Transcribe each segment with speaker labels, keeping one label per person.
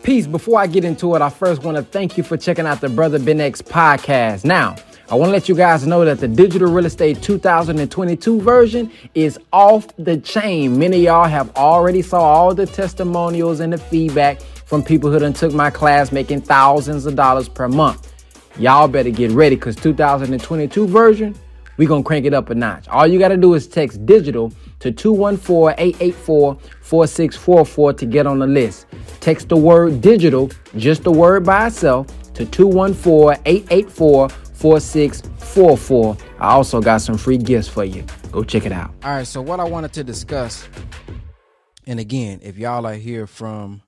Speaker 1: Peace. Before I get into it, I first want to thank you for checking out the Brother Ben X podcast. Now, I want to let you guys know that the Digital Real Estate 2022 version is off the chain. Many of y'all have already saw all the testimonials and the feedback from people who done took my class, making thousands of dollars per month. Y'all better get ready, because 2022 version, we're going to crank it up a notch. All you got to do is text digital to 214-884-4644 to get on the list. Text the word digital, just the word by itself, to 214-884-4644. I also got some free gifts for you. Go check it out. All right, so what I wanted to discuss, and again, if y'all are here from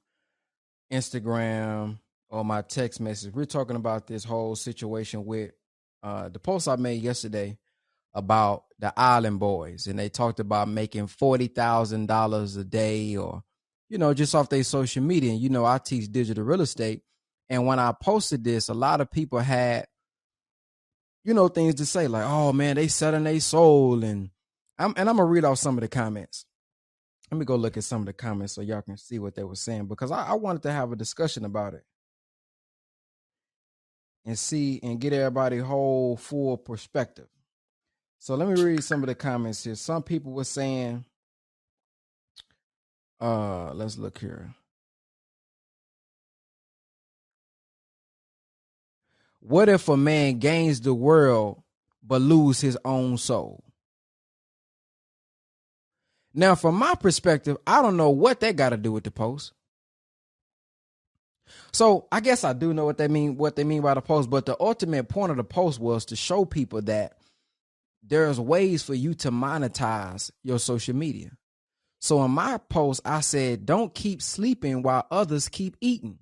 Speaker 1: Instagram or my text message, we're talking about this whole situation with the post I made yesterday about the Island Boys, and they talked about making $40,000 a day, or just off their social media. And I teach digital real estate, and when I posted this, a lot of people had things to say, like, oh man, they selling their soul. And I'm gonna read off some of the comments. Let me go look at some of the comments so y'all can see what they were saying, because I wanted to have a discussion about it and see and get everybody whole full perspective. So let me read some of the comments here. Some people were saying, let's look here. What if a man gains the world but lose his own soul? Now, from my perspective, I don't know what that got to do with the post. So I guess I do know what they mean by the post, but the ultimate point of the post was to show people that there's ways for you to monetize your social media. So in my post, I said, don't keep sleeping while others keep eating.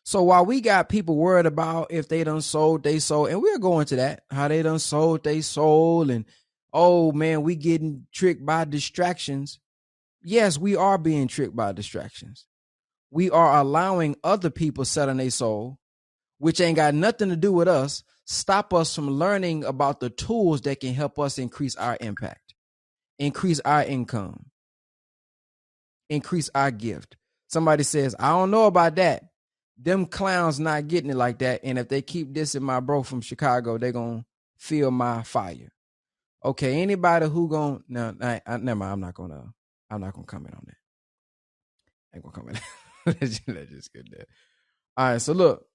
Speaker 1: So while we got people worried about if they done sold they soul, and we'll go into that, how they done sold they soul, and oh man, we getting tricked by distractions. Yes, we are being tricked by distractions. We are allowing other people selling their soul, which ain't got nothing to do with us, stop us from learning about the tools that can help us increase our impact, increase our income, increase our gift. Somebody says, I don't know about that. Them clowns not getting it like that. And if they keep dissing my bro from Chicago, they going to feel my fire. Okay, anybody who going no, never mind, I'm not gonna comment on that. I ain't gonna comment. Let's just get that. All right, so look,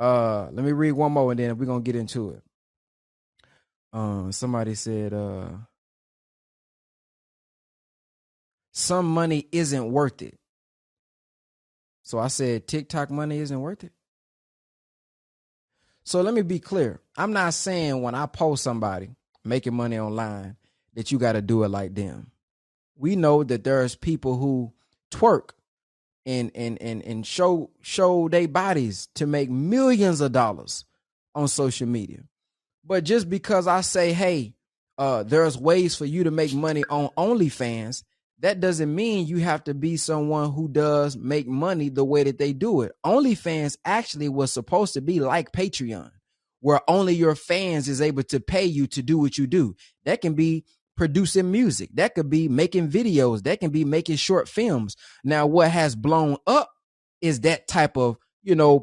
Speaker 1: let me read one more and then we're gonna get into it. Somebody said some money isn't worth it. So I said TikTok money isn't worth it. So let me be clear. I'm not saying when I post somebody making money online that you got to do it like them. We know that there's people who twerk and show their bodies to make millions of dollars on social media. But just because I say, hey, there's ways for you to make money on OnlyFans, that doesn't mean you have to be someone who does make money the way that they do it. OnlyFans actually was supposed to be like Patreon, where only your fans is able to pay you to do what you do. That can be producing music. That could be making videos. That can be making short films. Now, what has blown up is that type of,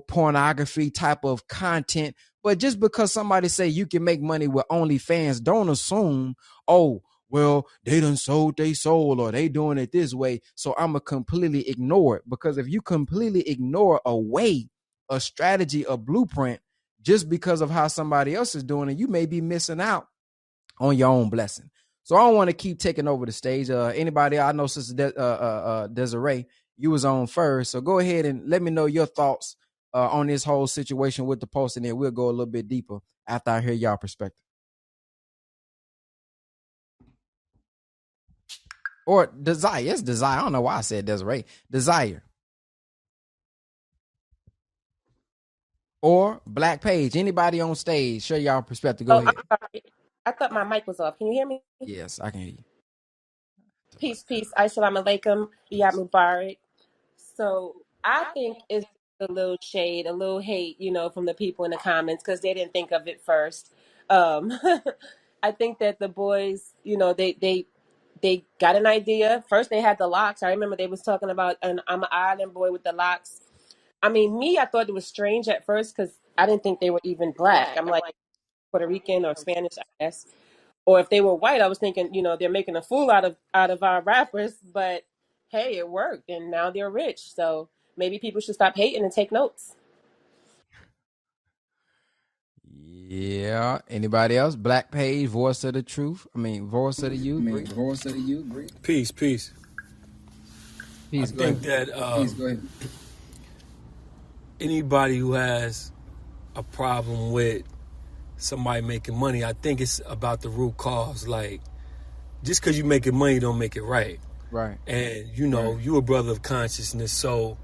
Speaker 1: pornography type of content. But just because somebody say you can make money with OnlyFans, don't assume, oh, well, they done sold their soul or they doing it this way, so I'm going to completely ignore it. Because if you completely ignore a way, a strategy, a blueprint, just because of how somebody else is doing it, you may be missing out on your own blessing. So I don't want to keep taking over the stage. Anybody, I know Sister Desiree, you was on first. So go ahead and let me know your thoughts on this whole situation with the post, and then we'll go a little bit deeper after I hear y'all perspective. Or Desire. It's Desire. I don't know why I said Desiree. Desire. Or Black Page. Anybody on stage, share y'all perspective. Go ahead.
Speaker 2: I'm sorry. I thought my mic was off. Can you hear me?
Speaker 1: Yes, I can hear you.
Speaker 2: Peace, peace. Assalamu alaikum. Iyad Mubarak. So I think it's a little shade, a little hate, from the people in the comments because they didn't think of it first. I think that the boys, they got an idea. First, they had the locks. I remember they was talking about, and I'm an island boy with the locks. I mean, me, I thought it was strange at first because I didn't think they were even black. I'm like Puerto Rican or Spanish, I guess. Or if they were white, I was thinking, they're making a fool out of our rappers. But hey, it worked, and now they're rich. So maybe people should stop hating and take notes.
Speaker 1: Yeah. Anybody else? Black Page, voice of the truth. Voice of the youth. Great.
Speaker 3: Peace, peace. I
Speaker 1: Peace. Go
Speaker 3: think
Speaker 1: ahead.
Speaker 3: that anybody who has a problem with somebody making money, I think it's about the root cause. Like, just because you making money don't make it right.
Speaker 1: Right.
Speaker 3: And, you a brother of consciousness. So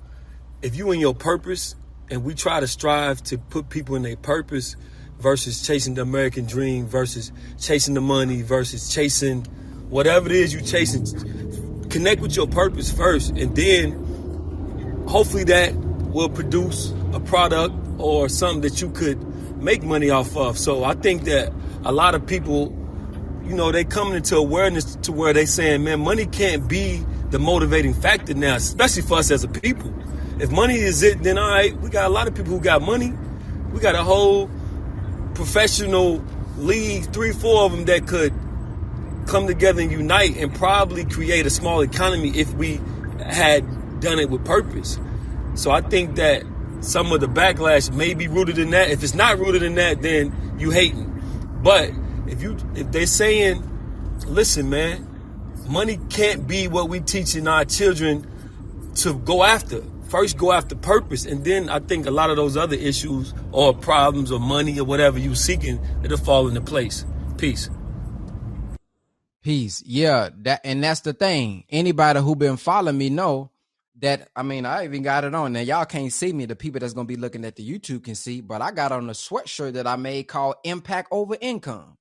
Speaker 3: if you in your purpose, and we try to strive to put people in their purpose versus chasing the American dream versus chasing the money versus chasing whatever it is you chasing, connect with your purpose first, and then hopefully that will produce a product or something that you could make money off of. So I think that a lot of people, they coming into awareness to where they saying, man, money can't be the motivating factor now, especially for us as a people. If money is it, then all right, we got a lot of people who got money. We got a whole professional league, 3-4 of them that could come together and unite and probably create a small economy if we had done it with purpose. So I think that some of the backlash may be rooted in that. If it's not rooted in that, then you hating. But if they're saying, listen, man, money can't be what we teaching our children to go after. First, go after purpose, and then I think a lot of those other issues or problems or money or whatever you seeking, it'll fall into place. Peace.
Speaker 1: Peace. Yeah. That's the thing. Anybody who been following me know that. I even got it on. Now y'all can't see me. The people that's gonna be looking at the YouTube can see, but I got on a sweatshirt that I made called Impact Over Income.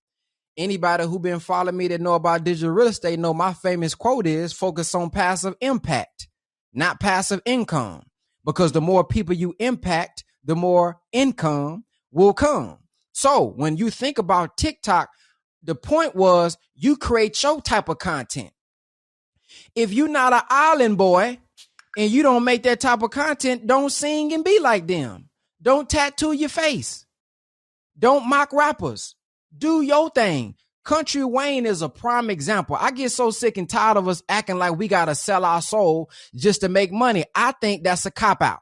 Speaker 1: Anybody who been following me that know about digital real estate know my famous quote is focus on passive impact, not passive income. Because the more people you impact, the more income will come. So when you think about TikTok, the point was you create your type of content. If you're not an island boy and you don't make that type of content, don't sing and be like them. Don't tattoo your face. Don't mock rappers. Do your thing. Country Wayne is a prime example. I get so sick and tired of us acting like we got to sell our soul just to make money. I think that's a cop-out.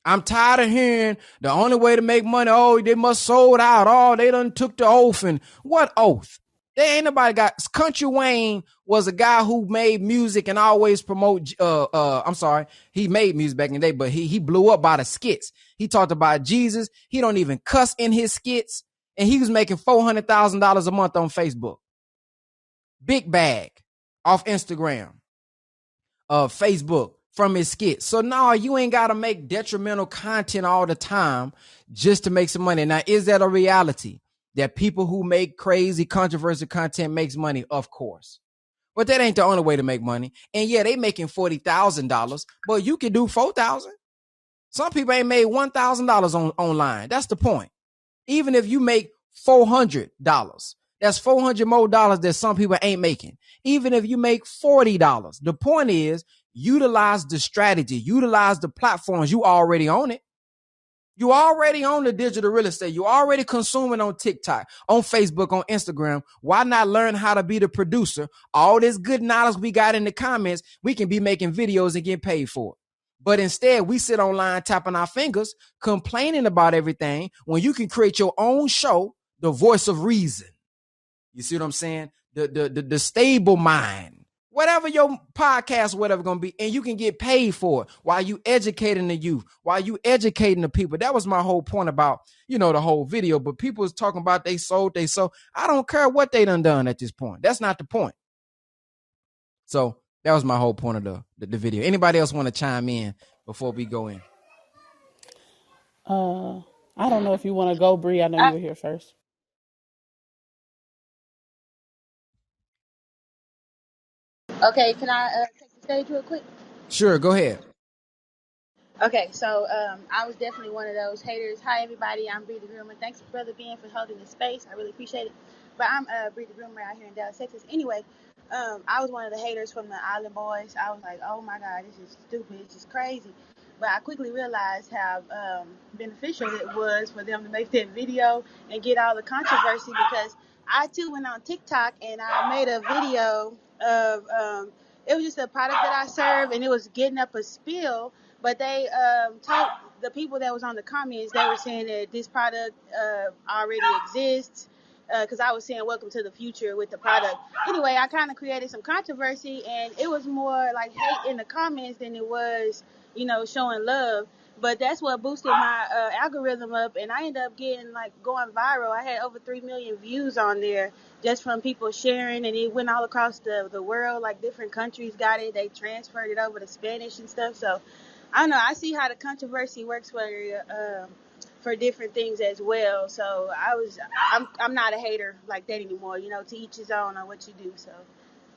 Speaker 1: I'm tired of hearing the only way to make money, they must sold out. They done took the oath. And what oath? There ain't nobody got. Country Wayne was a guy who made music and always promote. He made music back in the day, but he blew up by the skits. He talked about Jesus. He don't even cuss in his skits, and he was making $400,000 a month on Facebook. Big bag off Instagram, Facebook from his skits. So now you ain't got to make detrimental content all the time just to make some money. Now, is that a reality? That people who make crazy, controversial content makes money? Of course. But that ain't the only way to make money. And yeah, they making $40,000, but you can do $4,000. Some people ain't made $1,000 online. That's the point. Even if you make $400, that's $400 more that some people ain't making. Even if you make $40, the point is utilize the strategy, utilize the platforms. You already own it. You already own the digital real estate. You already consuming on TikTok, on Facebook, on Instagram. Why not learn how to be the producer? All this good knowledge we got in the comments, we can be making videos and get paid for it. But instead, we sit online tapping our fingers, complaining about everything when you can create your own show, the voice of reason. You see what I'm saying? The stable mind. Whatever your podcast, whatever going to be, and you can get paid for it while you educating the youth, while you educating the people. That was my whole point about, the whole video. But people was talking about they sold. I don't care what they done at this point. That's not the point. So that was my whole point of the video. Anybody else want to chime in before we go in?
Speaker 4: I don't know if you want to go, Bree. I know you were here first.
Speaker 5: Okay, can I take the stage real quick?
Speaker 1: Sure, go ahead.
Speaker 5: Okay, so I was definitely one of those haters. Hi, everybody. I'm Bree the Groomer. Thanks, Brother Ben, for holding the space. I really appreciate it. But I'm Bree the Groomer out here in Dallas, Texas. Anyway, I was one of the haters from the Island Boys. I was like, oh my God, this is stupid. It's just crazy. But I quickly realized how beneficial it was for them to make that video and get all the controversy because I too went on TikTok and I made a video of it was just a product that I serve and it was getting up a spill. But they told the people that was on the comments, they were saying that this product already exists because I was saying welcome to the future with the product. Anyway, I kind of created some controversy and it was more like hate in the comments than it was, showing love. But that's what boosted my algorithm up, and I ended up getting like going viral. I had over 3 million views on there just from people sharing, and it went all across the world. Like different countries got it. They transferred it over to Spanish and stuff. So I don't know. I see how the controversy works for different things as well. So I'm not a hater like that anymore. To each his own on what you do. So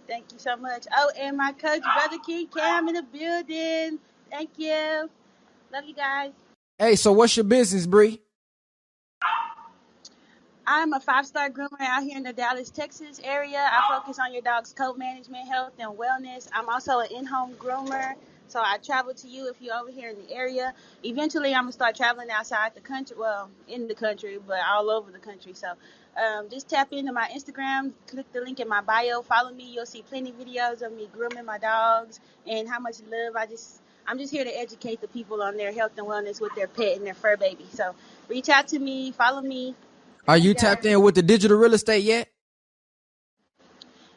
Speaker 5: thank you so much. Oh, and my coach, Brother King Cam, in the building. Thank you. Love you guys.
Speaker 1: Hey, so what's your business, Bree?
Speaker 5: I'm a 5-star groomer out here in the Dallas, Texas area. I focus on your dog's coat management, health, and wellness. I'm also an in-home groomer, so I travel to you if you're over here in the area. Eventually, I'm gonna start traveling outside the country, well, in the country, but all over the country. So, just tap into my Instagram, click the link in my bio, follow me. You'll see plenty of videos of me grooming my dogs and how much love I'm just here to educate the people on their health and wellness with their pet and their fur baby. So, reach out to me, follow me.
Speaker 1: Are
Speaker 5: Love
Speaker 1: you
Speaker 5: you
Speaker 1: tapped
Speaker 5: guys.
Speaker 1: in with the digital real estate yet?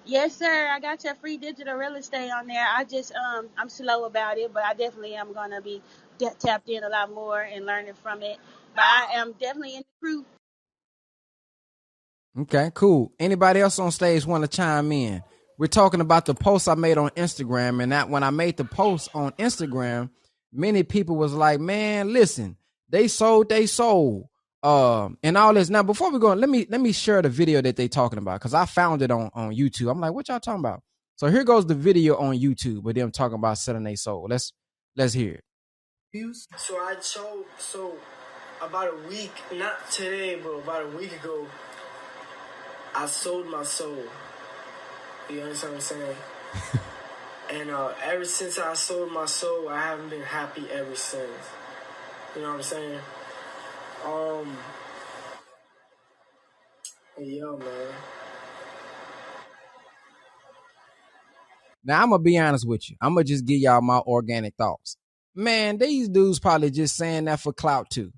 Speaker 5: Yes, sir. I got your free digital real estate on there. I just I'm slow about it, but I definitely am gonna be tapped in a lot more and learning from it. But I am definitely in the crew.
Speaker 1: Okay, cool. Anybody else on stage want to chime in? We're talking about the post I made on Instagram, and that when I made the post on Instagram, many people was like, "Man, listen, they sold, and all this." Now, before we go, let me share the video that they talking about because I found it on YouTube. I'm like, "What y'all talking about?" So here goes the video on YouTube with them talking about selling their soul. Let's hear it.
Speaker 6: So I sold, about a week, not today, but about a week ago, I sold my soul. You understand what I'm saying? And ever since I sold my soul, I haven't been happy ever since. You know what I'm saying? Yeah, man.
Speaker 1: Now I'm gonna be honest with you. I'm gonna just give y'all my organic thoughts. Man, these dudes probably just saying that for clout too.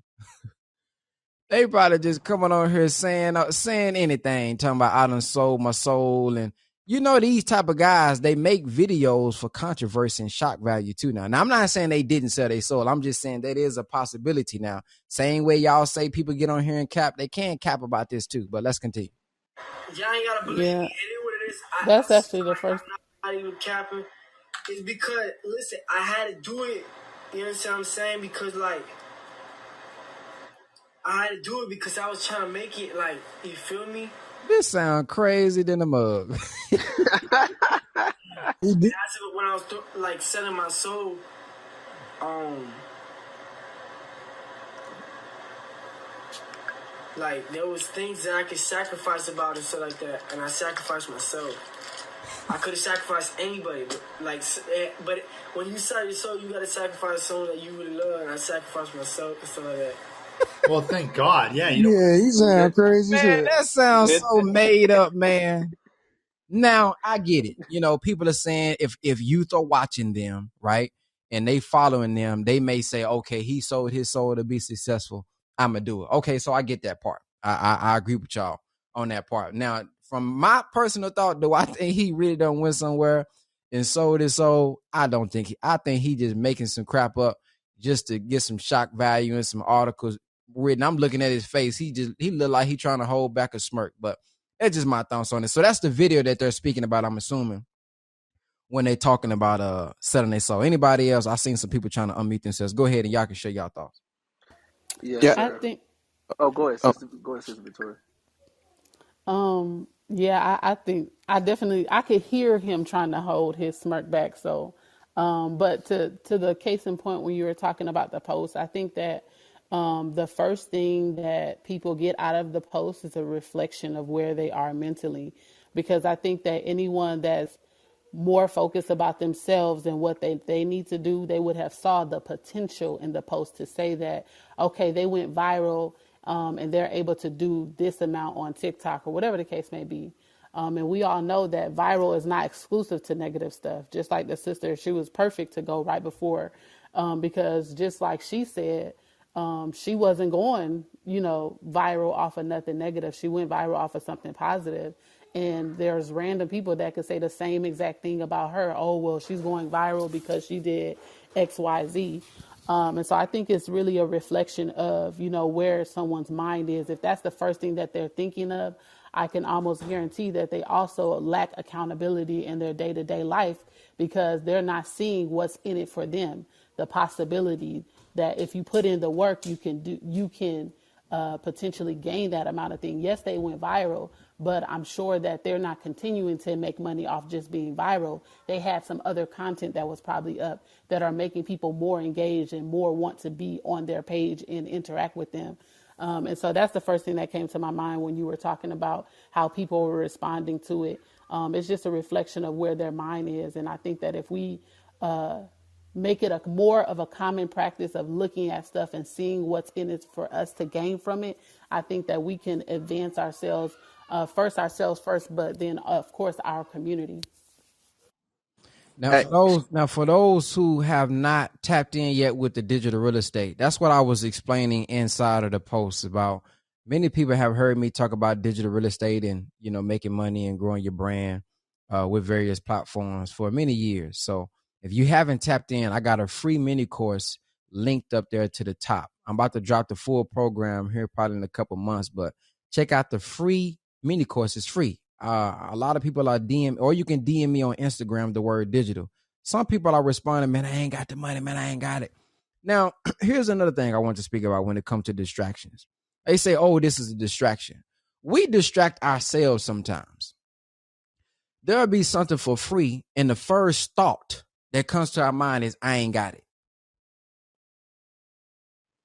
Speaker 1: They probably just coming on here saying anything, talking about I done sold my soul, and these type of guys. They make videos for controversy and shock value too. Now I'm not saying they didn't sell their soul. I'm just saying that is a possibility now. Same way y'all say people get on here and cap, they can cap about this too. But let's continue.
Speaker 6: Y'all ain't gotta believe me.
Speaker 4: Yeah,
Speaker 6: It is what it is.
Speaker 4: that's actually the first.
Speaker 6: I'm not even capping. It's because, listen, I had to do it. You understand what I'm saying? Because, like, I had to do it because I was trying to make it, like, you feel me?
Speaker 1: This sound crazy than a mug.
Speaker 6: That's when I was, like, selling my soul, like, there was things that I could sacrifice about and stuff like that, and I sacrificed myself. I could have sacrificed anybody, but when you sell your soul, you gotta sacrifice someone that you really love, and I sacrificed myself and stuff like that.
Speaker 7: Well, thank God. Yeah,
Speaker 8: Yeah, you sound crazy as
Speaker 1: Man,
Speaker 8: hell.
Speaker 1: that sounds so made up, man. Now I get it. People are saying if youth are watching them, right, and they following them, they may say, okay, he sold his soul to be successful. I'm gonna do it. Okay, so I get that part. I agree with y'all on that part. Now, from my personal thought, do I think he really done went somewhere and sold his soul? I don't think. I think he just making some crap up just to get some shock value and some articles written. I'm looking at his face. He look like he trying to hold back a smirk, but that's just my thoughts on it. So that's the video that they're speaking about, I'm assuming, when they're talking about selling their soul. Anybody else? I've seen some people trying to unmute themselves. Go ahead and y'all can share y'all thoughts.
Speaker 9: Yes,
Speaker 8: Yeah.
Speaker 4: I
Speaker 9: sir.
Speaker 4: think.
Speaker 9: Oh, go ahead,
Speaker 8: Oh,
Speaker 9: sister. Go ahead, sister Victoria.
Speaker 4: Yeah, I think I definitely I could hear him trying to hold his smirk back. So, but to the case in point when you were talking about the post, I think that The first thing that people get out of the post is a reflection of where they are mentally. Because I think that anyone that's more focused about themselves and what they need to do, they would have saw the potential in the post to say that, okay, they went viral and they're able to do this amount on TikTok or whatever the case may be. And we all know that viral is not exclusive to negative stuff. Just like the sister, she was perfect to go right before because just like she said, she wasn't going, viral off of nothing negative. She went viral off of something positive. And there's random people that could say the same exact thing about her. Oh, well, she's going viral because she did X, Y, Z. And so I think it's really a reflection of, where someone's mind is. If that's the first thing that they're thinking of, I can almost guarantee that they also lack accountability in their day-to-day life because they're not seeing what's in it for them. The possibility that if you put in the work, you can potentially gain that amount of thing. Yes, they went viral, but I'm sure that they're not continuing to make money off just being viral. They had some other content that was probably up that are making people more engaged and more want to be on their page and interact with them. And so that's the first thing that came to my mind when you were talking about how people were responding to it. It's just a reflection of where their mind is. And I think that if we make it a more of a common practice of looking at stuff and seeing what's in it for us to gain from it, I think that we can advance ourselves, ourselves first, but then of course our community.
Speaker 1: Now
Speaker 10: Hey,
Speaker 1: for those who have not tapped in yet with the digital real estate, that's what I was explaining inside of the post about. Many people have heard me talk about digital real estate and making money and growing your brand with various platforms for many years. So if you haven't tapped in, I got a free mini course linked up there to the top. I'm about to drop the full program here probably in a couple months, but check out the free mini course. It's free. A lot of people are DM, or you can DM me on Instagram the word digital. Some people are responding, man, I ain't got the money, man, I ain't got it. Now, here's another thing I want to speak about when it comes to distractions. They say, oh, this is a distraction. We distract ourselves sometimes. There'll be something for free, and the first thought that comes to our mind is, I ain't got it.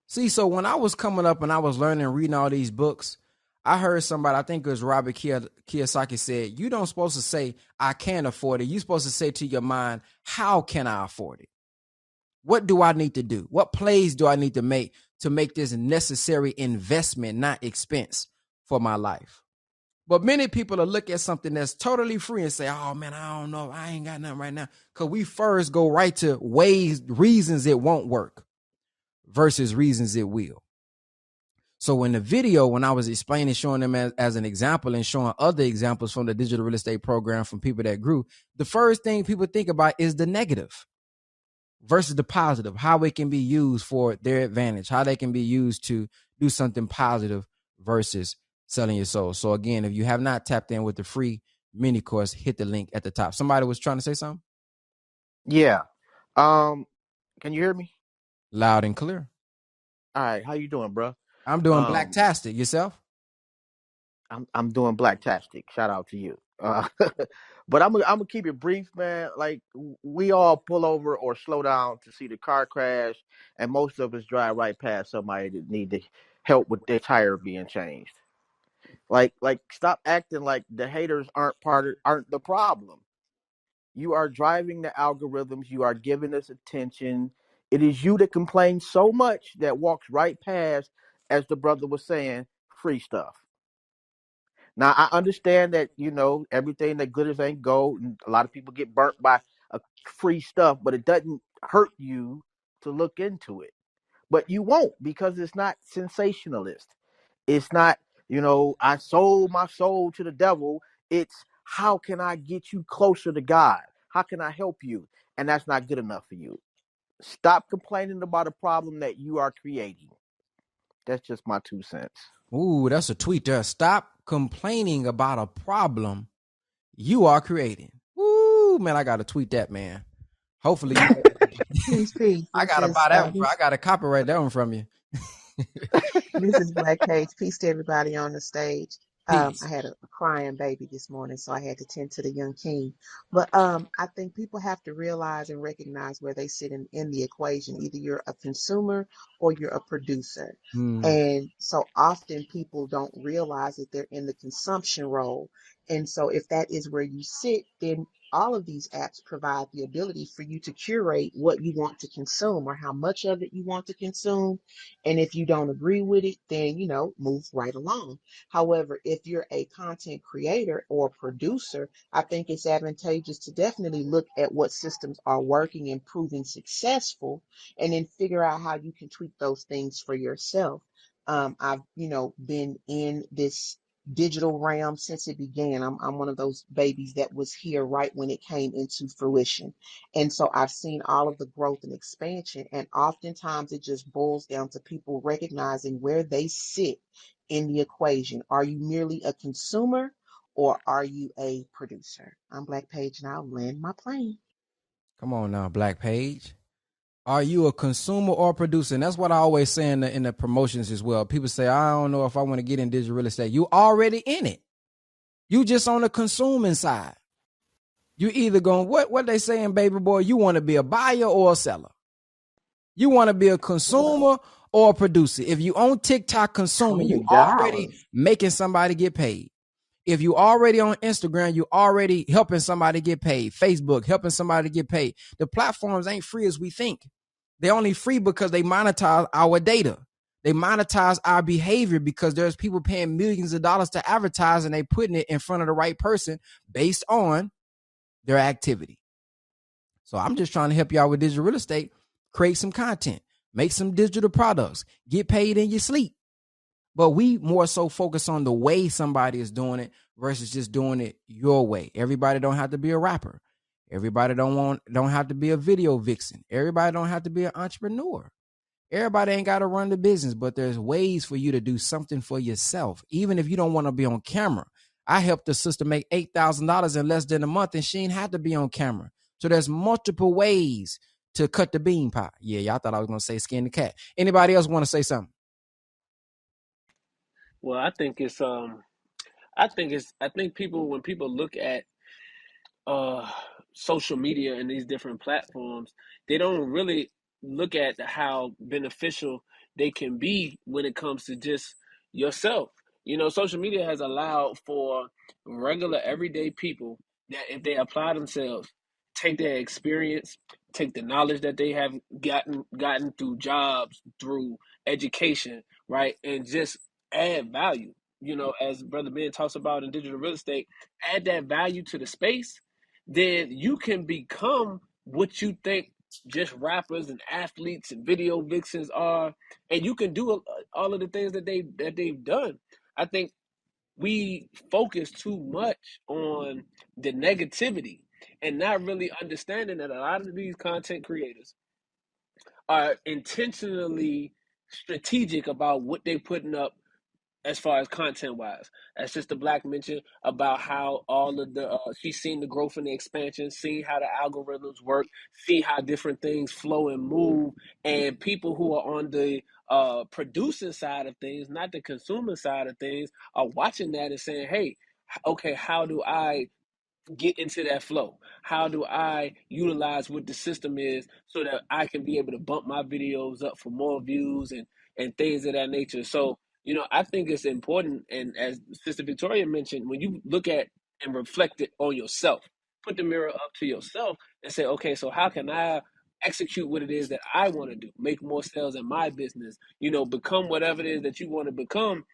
Speaker 1: See, so when I was coming up and I was learning and reading all these books, I heard somebody, I think it was Robert Kiyosaki, said, you don't supposed to say, I can't afford it. You're supposed to say to your mind, how can I afford it? What do I need to do? What plays do I need to make this necessary investment, not expense for my life? But many people will look at something that's totally free and say, oh man, I don't know. I ain't got nothing right now. Because we first go right to reasons it won't work versus reasons it will. So in the video, when I was explaining, showing them as an example and showing other examples from the digital real estate program from people that grew, the first thing people think about is the negative versus the positive, how it can be used for their advantage, how they can be used to do something positive versus selling your soul. So again, if you have not tapped in with the free mini course, hit the link at the top. Somebody was trying to say something?
Speaker 10: yeah. Um, can you hear me?
Speaker 1: Loud and clear.
Speaker 10: All right, how you doing, bro?
Speaker 1: I'm doing
Speaker 10: Um,
Speaker 1: blacktastic. Yourself?
Speaker 10: I'm doing blacktastic. Shout out to you. But I'm gonna keep it brief, man. Like we all pull over or slow down to see the car crash, and most of us drive right past somebody that need the help with their tire being changed. Like stop acting like the haters aren't the problem. You are driving the algorithms. You are giving us attention. It is you that complains so much that walks right past, as the brother was saying, free stuff. Now I understand that everything that glitters ain't gold, and a lot of people get burnt by free stuff, but it doesn't hurt you to look into it. But you won't because it's not sensationalist. It's not, I sold my soul to the devil. It's how can I get you closer to God? How can I help you? And that's not good enough for you. Stop complaining about a problem that you are creating. That's just my 2 cents.
Speaker 1: Ooh, that's a tweet there. Stop complaining about a problem you are creating. Ooh, man, I got to tweet that, man. Hopefully,
Speaker 11: Peace, peace.
Speaker 1: I got to buy that one. I got to copyright that one from you.
Speaker 11: This is Black Page. Peace to everybody on the stage.
Speaker 1: Peace.
Speaker 11: I had a crying baby this morning, so I had to tend to the young king. But I think people have to realize and recognize where they sit in the equation. Either you're a consumer or you're a producer.
Speaker 1: Hmm.
Speaker 11: And so often people don't realize that they're in the consumption role. And so if that is where you sit, then all of these apps provide the ability for you to curate what you want to consume or how much of it you want to consume. And if you don't agree with it, then, move right along. However, if you're a content creator or producer, I think it's advantageous to definitely look at what systems are working and proving successful, and then figure out how you can tweak those things for yourself. I've, been in this digital realm since it began. I'm one of those babies that was here right when it came into fruition. And so I've seen all of the growth and expansion. And oftentimes it just boils down to people recognizing where they sit in the equation. Are you merely a consumer or are you a producer? I'm Black Page and I'll land my plane.
Speaker 1: Come on now, Black Page. Are you a consumer or producer? And that's what I always say in the promotions as well. People say, I don't know if I want to get in digital real estate. You already in it. You just on the consuming side. You either going, what they saying, baby boy, you want to be a buyer or a seller. You want to be a consumer or a producer. If you on TikTok consuming, you
Speaker 11: Oh,
Speaker 1: already
Speaker 11: God.
Speaker 1: making somebody get paid. If you already on Instagram, you already helping somebody get paid. Facebook, helping somebody get paid. The platforms ain't free as we think. They're only free because they monetize our data. They monetize our behavior because there's people paying millions of dollars to advertise and they putting it in front of the right person based on their activity. So I'm just trying to help you out with digital real estate. Create some content, make some digital products, get paid in your sleep. But we more so focus on the way somebody is doing it versus just doing it your way. Everybody don't have to be a rapper. Everybody don't have to be a video vixen. Everybody don't have to be an entrepreneur. Everybody ain't got to run the business, but there's ways for you to do something for yourself, even if you don't want to be on camera. I helped a sister make $8,000 in less than a month, and she ain't had to be on camera. So there's multiple ways to cut the bean pie. Yeah, y'all thought I was gonna say skin the cat. Anybody else want to say something?
Speaker 3: Well, I think people when people look at uh social media and these different platforms, they don't really look at how beneficial they can be when it comes to just yourself. You know, social media has allowed for regular everyday people that if they apply themselves, take their experience, take the knowledge that they have gotten through jobs, through education, right, and just add value. You know, as Brother Ben talks about in digital real estate, add that value to the space, then you can become what you think just rappers and athletes and video vixens are, and you can do all of the things that they've done. I think we focus too much on the negativity and not really understanding that a lot of these content creators are intentionally strategic about what they're putting up as far as content wise. As Sister Black mentioned about how all of the she's seen the growth and the expansion, seen how the algorithms work, see how different things flow and move, and people who are on the producing side of things, not the consumer side of things, are watching that and saying, "Hey, okay, how do I get into that flow? How do I utilize what the system is so that I can be able to bump my videos up for more views and things of that nature?" So, you know, I think it's important. And as Sister Victoria mentioned, when you look at and reflect it on yourself, put the mirror up to yourself and say, okay, so how can I execute what it is that I want to do, make more sales in my business, you know, become whatever it is that you want to become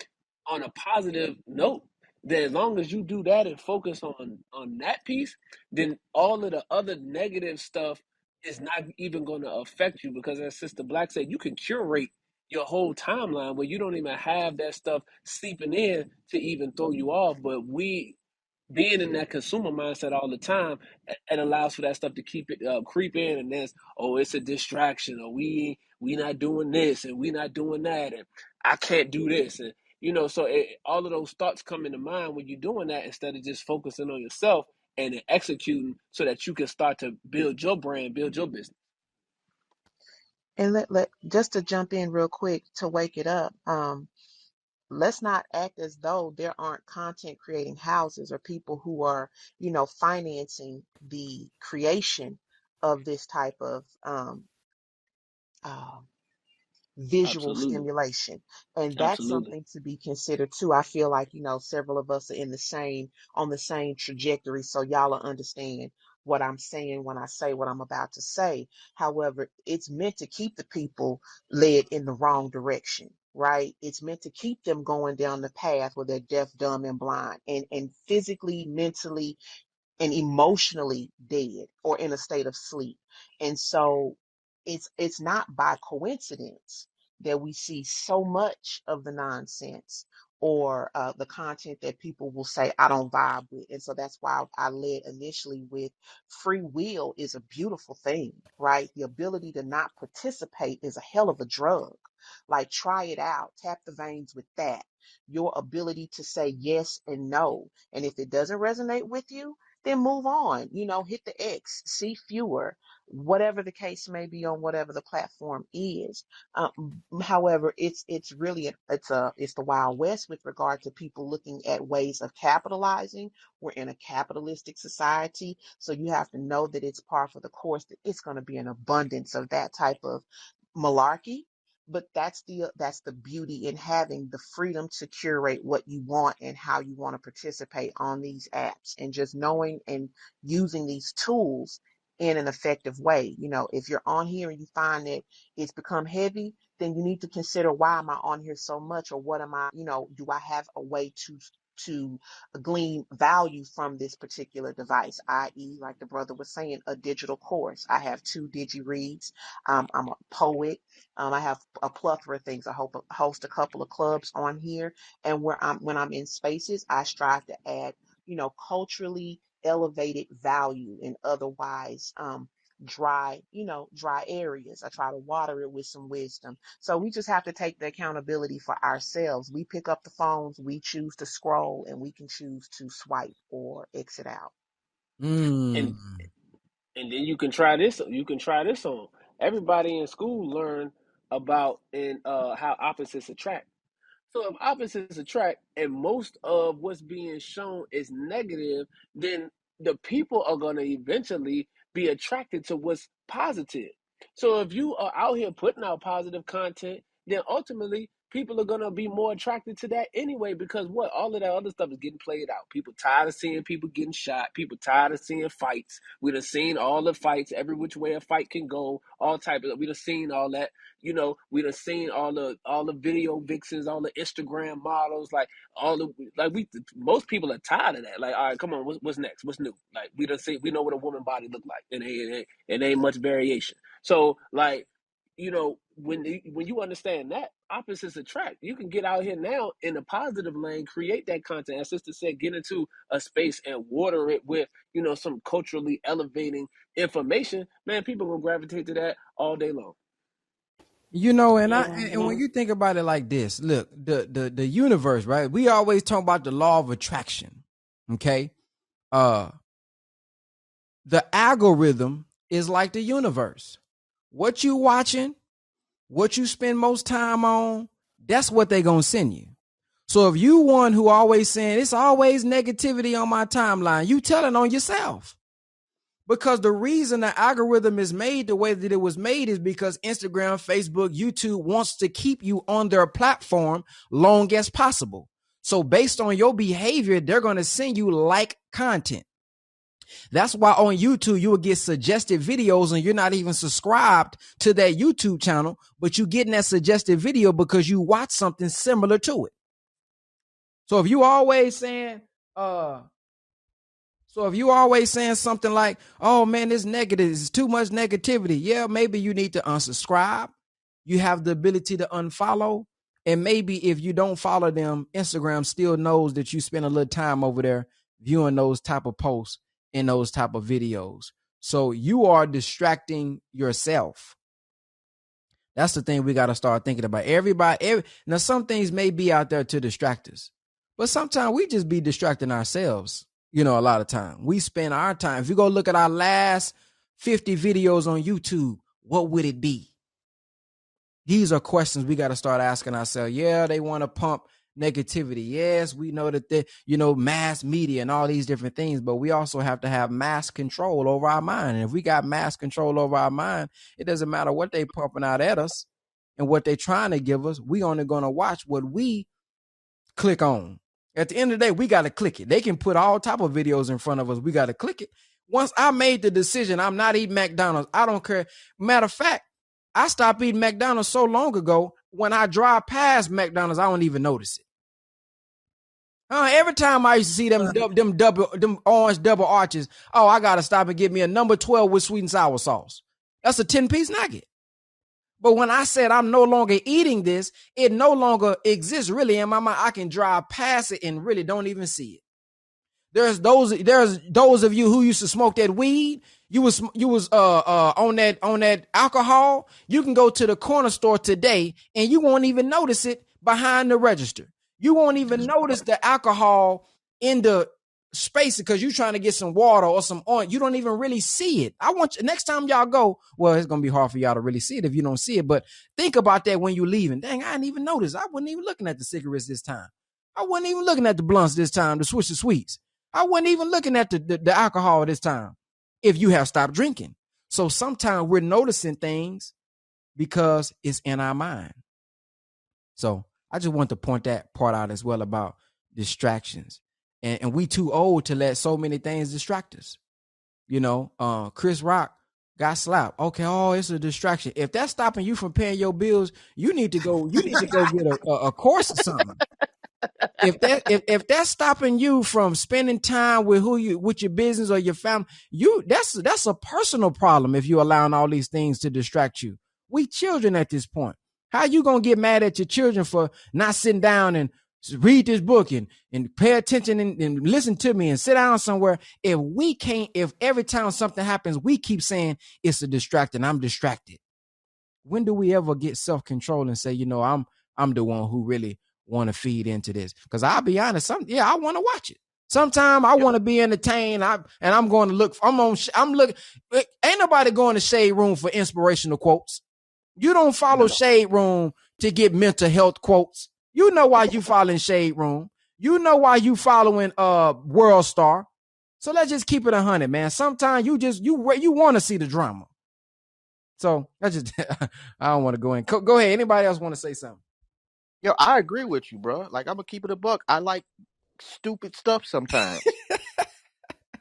Speaker 3: on a positive note, then as long as you do that and focus on that piece, then all of the other negative stuff is not even going to affect you, because as Sister Black said, you can curate your whole timeline where you don't even have that stuff seeping in to even throw you off. But we being in that consumer mindset all the time, it allows for that stuff to keep it creep in, and then it's a distraction, or we not doing this and we not doing that, and I can't do this, and you know, so all of those thoughts come into mind when you're doing that instead of just focusing on yourself and then executing so that you can start to build your brand, build your business.
Speaker 11: And let just to jump in real quick to wake it up. let's not act as though there aren't content creating houses or people who are, financing the creation of this type of uh, visual
Speaker 12: Absolutely.
Speaker 11: stimulation. And that's
Speaker 12: Absolutely.
Speaker 11: something to be considered too. I feel like, several of us are on the same trajectory. So y'all will understand what I'm saying when I say what I'm about to say. However, it's meant to keep the people led in the wrong direction. Right? It's meant to keep them going down the path where they're deaf, dumb, and blind, and physically, mentally, and emotionally dead or in a state of sleep. And so it's not by coincidence that we see so much of the nonsense or the content that people will say I don't vibe with. And so that's why I led initially with free will is a beautiful thing, right? The ability to not participate is a hell of a drug. Like, try it out, tap the veins with that. Your ability to say yes and no. And if it doesn't resonate with you, then move on. Hit the X, see fewer, whatever the case may be on whatever the platform is. However, it's really it's the Wild West with regard to people looking at ways of capitalizing. We're in a capitalistic society, so you have to know that it's par for the course that it's going to be an abundance of that type of malarkey. But that's the beauty in having the freedom to curate what you want and how you want to participate on these apps, and just knowing and using these tools in an effective way. If you're on here and you find that it's become heavy, then you need to consider, why am I on here so much, or what am I, do I have a way to glean value from this particular device, i.e., like the brother was saying, a digital course. I have 2 digi reads. I'm a poet. I have a plethora of things. I host a couple of clubs on here, and when I'm in spaces, I strive to add, culturally elevated value in otherwise dry areas. I try to water it with some wisdom. So we just have to take the accountability for ourselves. We pick up the phones, we choose to scroll, and we can choose to swipe or exit out.
Speaker 1: Mm.
Speaker 12: And and then you can try this. You can try this on. Everybody in school learn about in how opposites attract. So if opposites attract and most of what's being shown is negative, then the people are going to eventually be attracted to what's positive. So if you are out here putting out positive content, then ultimately people are going to be more attracted to that anyway, because what, all of that other stuff is getting played out. People tired of seeing people getting shot. People tired of seeing fights. We done seen all the fights, every which way a fight can go, all type of, we done seen all that. We done seen all the video vixens, all the Instagram models, like all the like we most people are tired of that. Like, all right, come on, what's next? What's new? Like, we done see, we know what a woman body look like, and ain't much variation. So like, when you understand that opposites attract, you can get out here now in a positive lane, create that content. As sister said, get into a space and water it with some culturally elevating information. Man, people gonna gravitate to that all day long.
Speaker 1: And I
Speaker 4: Yeah.
Speaker 1: and when you think about it like this, look, the universe, right? We always talk about the law of attraction. Okay. Uh the algorithm is like the universe. What you watching, what you spend most time on, that's what they gonna send you. So if you one who always saying it's always negativity on my timeline, you telling on yourself. Because the reason the algorithm is made the way that it was made is because Instagram, Facebook, YouTube wants to keep you on their platform long as possible. So based on your behavior, they're going to send you like content. That's why on YouTube, you will get suggested videos and you're not even subscribed to that YouTube channel, but you getting that suggested video because you watch something similar to it. So if you always saying, something like, oh man, this negative, it's too much negativity. Yeah, maybe you need to unsubscribe. You have the ability to unfollow. And maybe if you don't follow them, Instagram still knows that you spend a little time over there viewing those type of posts and those type of videos. So you are distracting yourself. That's the thing we got to start thinking about. Now, some things may be out there to distract us, but sometimes we just be distracting ourselves. A lot of time we spend our time. If you go look at our last 50 videos on YouTube, what would it be? These are questions we got to start asking ourselves. Yeah, they want to pump negativity. Yes, we know that mass media and all these different things, but we also have to have mass control over our mind. And if we got mass control over our mind, it doesn't matter what they pumping out at us and what they trying to give us. We only going to watch what we click on. At the end of the day, we got to click it. They can put all type of videos in front of us. We got to click it. Once I made the decision, I'm not eating McDonald's. I don't care. Matter of fact, I stopped eating McDonald's so long ago. When I drive past McDonald's, I don't even notice it. Every time I used to see them orange double arches, I gotta stop and get me a number 12 with sweet and sour sauce. That's a 10-piece nugget. But when I said I'm no longer eating this, it no longer exists really in my mind. I can drive past it and really don't even see it. There's those of you who used to smoke that weed. You was on that alcohol. You can go to the corner store today and you won't even notice it behind the register. You won't even notice the alcohol in the space because you're trying to get some water or some oil. You don't even really see it. I want you, next time y'all go, well, it's gonna be hard for y'all to really see it if you don't see it. But think about that when you're leaving. Dang, I didn't even notice. I wasn't even looking at the cigarettes this time. I wasn't even looking at the blunts this time, the Swisher Sweets. I wasn't even looking at the alcohol this time if you have stopped drinking. So sometimes we're noticing things because it's in our mind. So I just want to point that part out as well about distractions. And we too old to let so many things distract us. Chris Rock got slapped. Okay, it's a distraction. If that's stopping you from paying your bills, you need to go get a course or something. If that's stopping you from spending time with with your business or your family, that's a personal problem if you're allowing all these things to distract you. We children at this point. How you gonna get mad at your children for not sitting down and read this book and pay attention and listen to me and sit down somewhere if every time something happens, we keep saying it's a distraction, I'm distracted. When do we ever get self-control and say, I'm the one who really want to feed into this? Because I'll be honest, I want to watch it. Sometimes I want to be entertained. I'm going to look. I'm looking. Ain't nobody going to Shade Room for inspirational quotes. You don't follow Shade Room to get mental health quotes. You know why you following Shade Room. You know why you following World Star. So let's just keep it 100, man. Sometimes you want to see the drama. So I just I don't want to go in. Go ahead. Anybody else want to say something?
Speaker 10: Yo, I agree with you, bro. Like, I'm gonna keep it a buck. I like stupid stuff sometimes.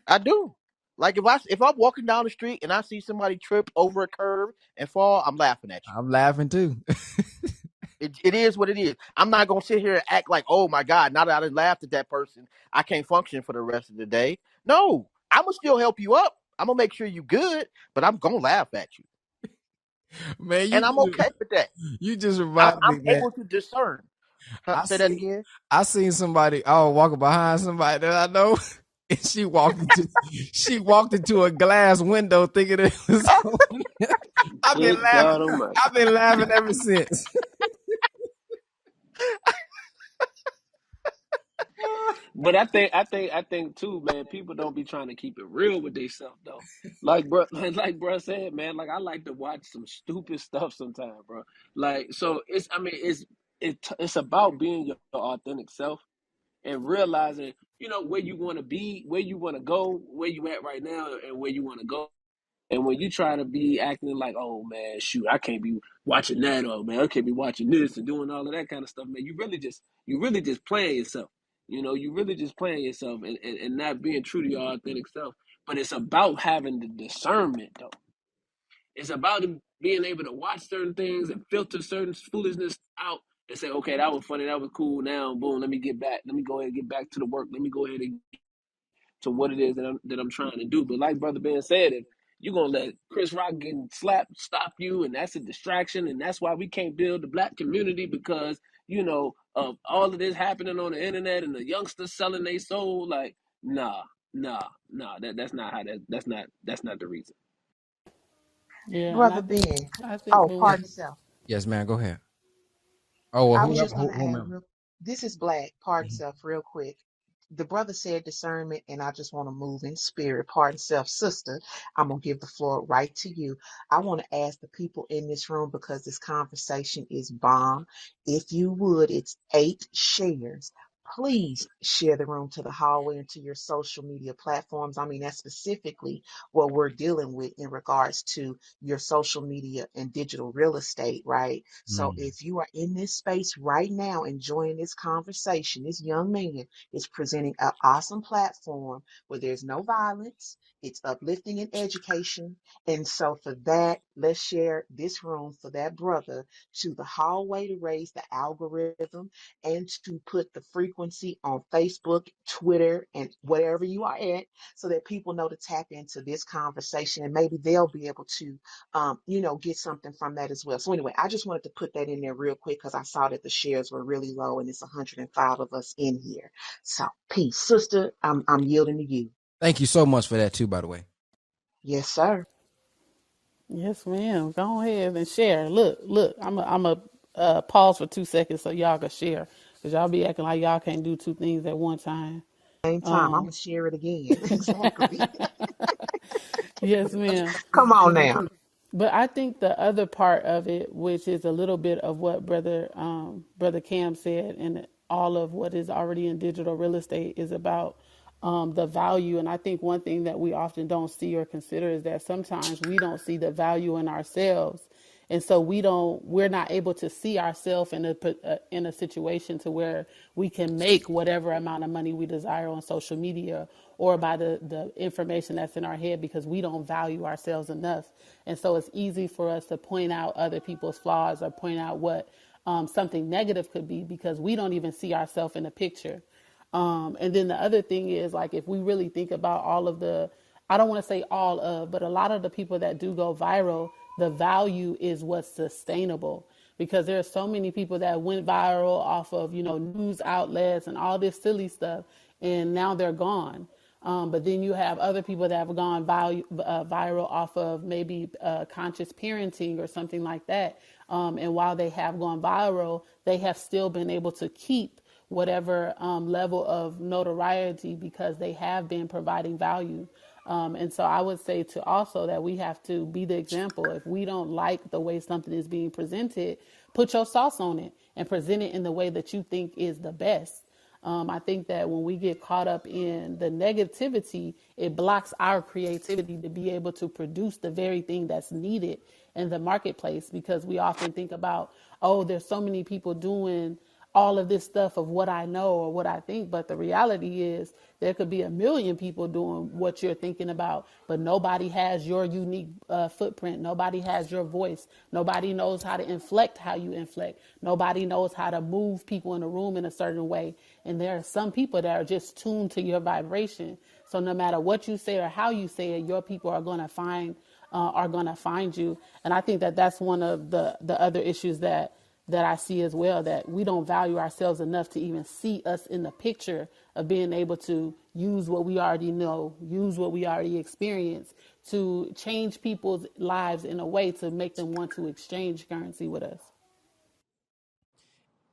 Speaker 10: I do. Like, if I'm walking down the street and I see somebody trip over a curb and fall, I'm laughing at you.
Speaker 1: I'm laughing too.
Speaker 10: It is what it is. I'm not gonna sit here and act like, oh my God, now that I laughed at that person, I can't function for the rest of the day. No, I'm gonna still help you up. I'm gonna make sure you good, but I'm gonna laugh at you,
Speaker 1: Man,
Speaker 10: and I'm okay with that.
Speaker 1: you just
Speaker 10: I'm,
Speaker 1: remind
Speaker 10: I'm
Speaker 1: me, man.
Speaker 10: able to discern. Huh?
Speaker 1: I
Speaker 10: Say that
Speaker 1: see
Speaker 10: again.
Speaker 1: I seen somebody walking behind somebody that I know, and she walked into a glass window thinking it was I've been
Speaker 12: Good
Speaker 1: laughing.
Speaker 12: God Almighty.
Speaker 1: I've been laughing ever since.
Speaker 12: But I think too, man. People don't be trying to keep it real with themselves though. Like bro said, man. Like I like to watch some stupid stuff sometimes, bro. Like so, it's about being your authentic self and realizing, where you want to be, where you want to go, where you at right now, and where you want to go. And when you try to be acting like, oh man, shoot, I can't be watching that, or man, I can't be watching this and doing all of that kind of stuff, man, you really just playing yourself. You really just playing yourself and not being true to your authentic self. But it's about having the discernment though. It's about being able to watch certain things and filter certain foolishness out and say, okay, that was funny, that was cool. Now, boom, let me get back. Let me go ahead and get back to the work. Let me go ahead and to what it is that I'm trying to do. But like Brother Ben said, if you're gonna let Chris Rock getting slapped stop you, and that's a distraction, and that's why we can't build the black community because of all of this happening on the internet and the youngsters selling their soul. Like, nah. That's not how that's not the reason.
Speaker 4: Yeah, and
Speaker 11: Brother Ben.
Speaker 4: I think
Speaker 11: Oh,
Speaker 4: when
Speaker 11: pardon self.
Speaker 1: Yes, man. Go ahead. Oh, well,
Speaker 11: I was
Speaker 1: whoever,
Speaker 11: just gonna add
Speaker 1: whomever.
Speaker 11: real. This is Black. Pardon self, real quick. The brother said discernment, and I just want to move in spirit. Pardon self, sister. I'm going to give the floor right to you. I want to ask the people in this room, because this conversation is bomb. If you would, it's 8 shares. Please share the room to the hallway and to your social media platforms. I mean, that's specifically what we're dealing with in regards to your social media and digital real estate, right? So
Speaker 1: Mm.
Speaker 11: if you are in this space right now enjoying this conversation, this young man is presenting an awesome platform where there's no violence. It's uplifting and education. And so for that, let's share this room for that brother to the hallway to raise the algorithm and to put the frequency on Facebook, Twitter, and wherever you are at, so that people know to tap into this conversation, and maybe they'll be able to get something from that as well. So anyway, I just wanted to put that in there real quick because I saw that the shares were really low and it's 105 of us in here. So peace, sister. I'm yielding to you.
Speaker 1: Thank you so much for that too, by the way.
Speaker 11: Yes, sir.
Speaker 4: Yes, ma'am. Go ahead and share. Look. I'm a pause for 2 seconds so y'all can share, cause y'all be acting like y'all can't do two things at one time.
Speaker 11: Same time, I'm gonna share it again. Exactly.
Speaker 4: Yes, ma'am.
Speaker 11: Come on now.
Speaker 4: But I think the other part of it, which is a little bit of what brother Cam said, and all of what is already in digital real estate, is about the value. And I think one thing that we often don't see or consider is that sometimes we don't see the value in ourselves, and so we're not able to see ourselves in a situation to where we can make whatever amount of money we desire on social media or by the information that's in our head, because we don't value ourselves enough. And so it's easy for us to point out other people's flaws or point out what something negative could be, because we don't even see ourselves in the picture. And then the other thing is, like, if we really think about all of the, I don't want to say all of, but a lot of the people that do go viral, the value is what's sustainable. Because there are so many people that went viral off of, news outlets and all this silly stuff, and now they're gone. But then you have other people that have gone viral off of maybe conscious parenting or something like that. And while they have gone viral, they have still been able to keep whatever level of notoriety, because they have been providing value. And so I would say to also that we have to be the example. If we don't like the way something is being presented, put your sauce on it and present it in the way that you think is the best. I think that when we get caught up in the negativity, it blocks our creativity to be able to produce the very thing that's needed in the marketplace, because we often think about, oh, there's so many people doing all of this stuff of what I know or what I think. But the reality is there could be a million people doing what you're thinking about, but nobody has your unique footprint. Nobody has your voice. Nobody knows how to inflect how you inflect. Nobody knows how to move people in a room in a certain way. And there are some people that are just tuned to your vibration. So no matter what you say or how you say it, your people are going to find you. And I think that that's one of the other issues that I see as well, that we don't value ourselves enough to even see us in the picture of being able to use what we already know, use what we already experience to change people's lives in a way to make them want to exchange currency with us.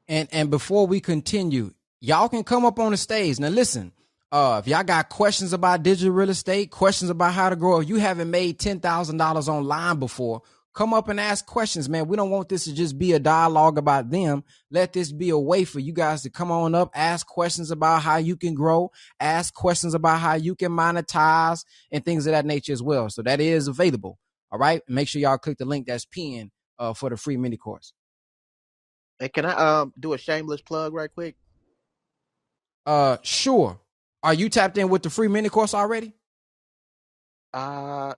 Speaker 1: And before we continue, y'all can come up on the stage. Now listen, if y'all got questions about digital real estate, questions about how to grow, if you haven't made $10,000 online before, come up and ask questions, man. We don't want this to just be a dialogue about them. Let this be a way for you guys to come on up, ask questions about how you can grow, ask questions about how you can monetize and things of that nature as well. So that is available. All right. Make sure y'all click the link that's pinned for the free mini course.
Speaker 10: And can I do a shameless plug right quick?
Speaker 1: Sure. Are you tapped in with the free mini course already?
Speaker 10: Uh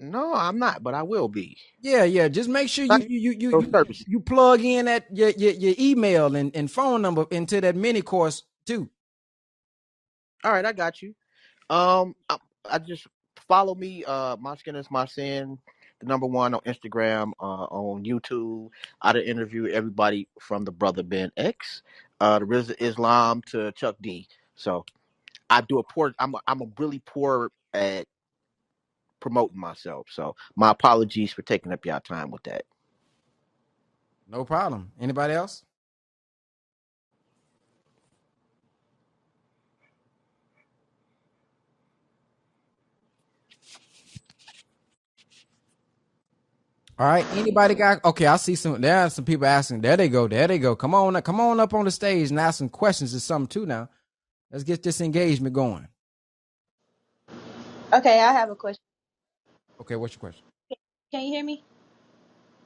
Speaker 10: no, I'm not, but I will be.
Speaker 1: Yeah. Just make sure you
Speaker 10: Thank
Speaker 1: you you you
Speaker 10: those
Speaker 1: you,
Speaker 10: services.
Speaker 1: you plug in that your email and phone number into that mini course too.
Speaker 10: All right, I got you. I just follow me. My skin is my sin. The number one on Instagram, on YouTube. I done interview everybody from the brother Ben X, the Rizza Islam to Chuck D. So I do a poor. I'm a really poor at promoting myself. So my apologies for taking up your time with that.
Speaker 1: No problem. Anybody else? All right. Anybody got? Okay, I see some. There are some people asking. There they go. There they go. Come on up on the stage and ask some questions or something too. Now, let's get this engagement going.
Speaker 5: Okay, I have a question.
Speaker 1: Okay, what's your question?
Speaker 5: Can you hear me?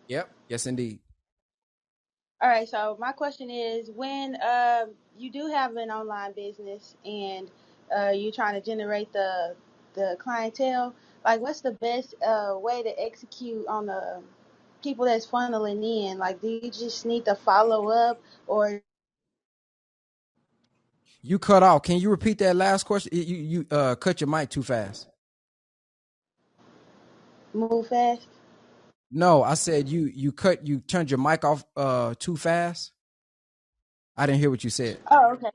Speaker 1: Yep. Yes, indeed.
Speaker 5: All right, so my question is when you do have an online business and you're trying to generate the clientele, like what's the best way to execute on the people that's funneling in? Like, do you just need to follow up or
Speaker 1: You cut off. Can you repeat that last question? You cut your mic too fast.
Speaker 5: move fast?
Speaker 1: No, I said you turned your mic off too fast. I didn't hear what you said.
Speaker 5: Oh, okay.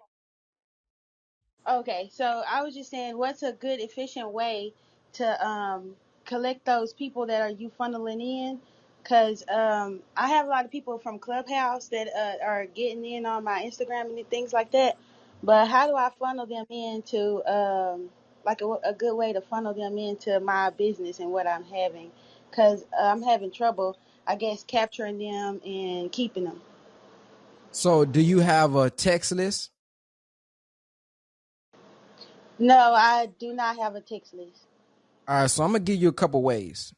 Speaker 5: Okay, so I was just saying, what's a good, efficient way to collect those people that are you funneling in? Because I have a lot of people from Clubhouse that are getting in on my Instagram and things like that. But how do I funnel them into, like a good way to funnel them into my business and what I'm having? Because I'm having trouble, I guess, capturing them and keeping them.
Speaker 1: So, do you have a text list?
Speaker 5: No, I do not have a text list.
Speaker 1: All right. So, I'm gonna give you a couple ways,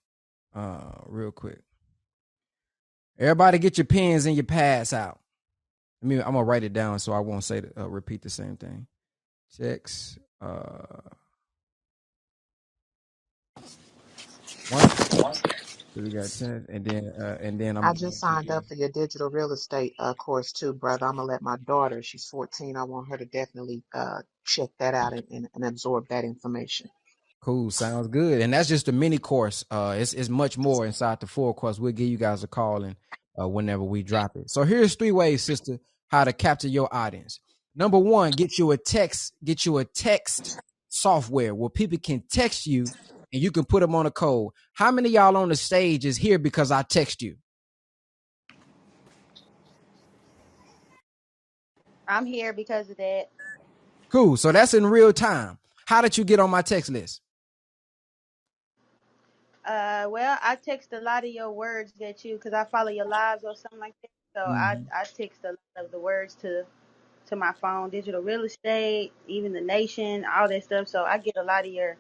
Speaker 1: real quick. Everybody, get your pens and your pads out. I'm gonna write it down so I won't say repeat the same thing. Text one. So we got 10, and then
Speaker 11: I
Speaker 1: I'm
Speaker 11: just
Speaker 1: going
Speaker 11: signed
Speaker 1: to
Speaker 11: up for your digital real estate course too, brother. I'm gonna let my daughter, she's 14, I want her to definitely check that out and absorb that information.
Speaker 1: cool. Sounds good. And that's just a mini course. It's much more inside the full course. We'll give you guys a call and whenever we drop it. So here's 3 ways, sister, how to capture your audience. Number one, get you a text software where people can text you and you can put them on a code. How many of y'all on the stage is here because I text you?
Speaker 5: I'm here because of that.
Speaker 1: Cool. So that's in real time. How did you get on my text list?
Speaker 5: Well, I text a lot of your words that you, because I follow your lives or something like that. So
Speaker 1: Mm-hmm.
Speaker 5: I text a lot of the words to my phone, digital real estate, even the nation, all that stuff. So I get a lot of your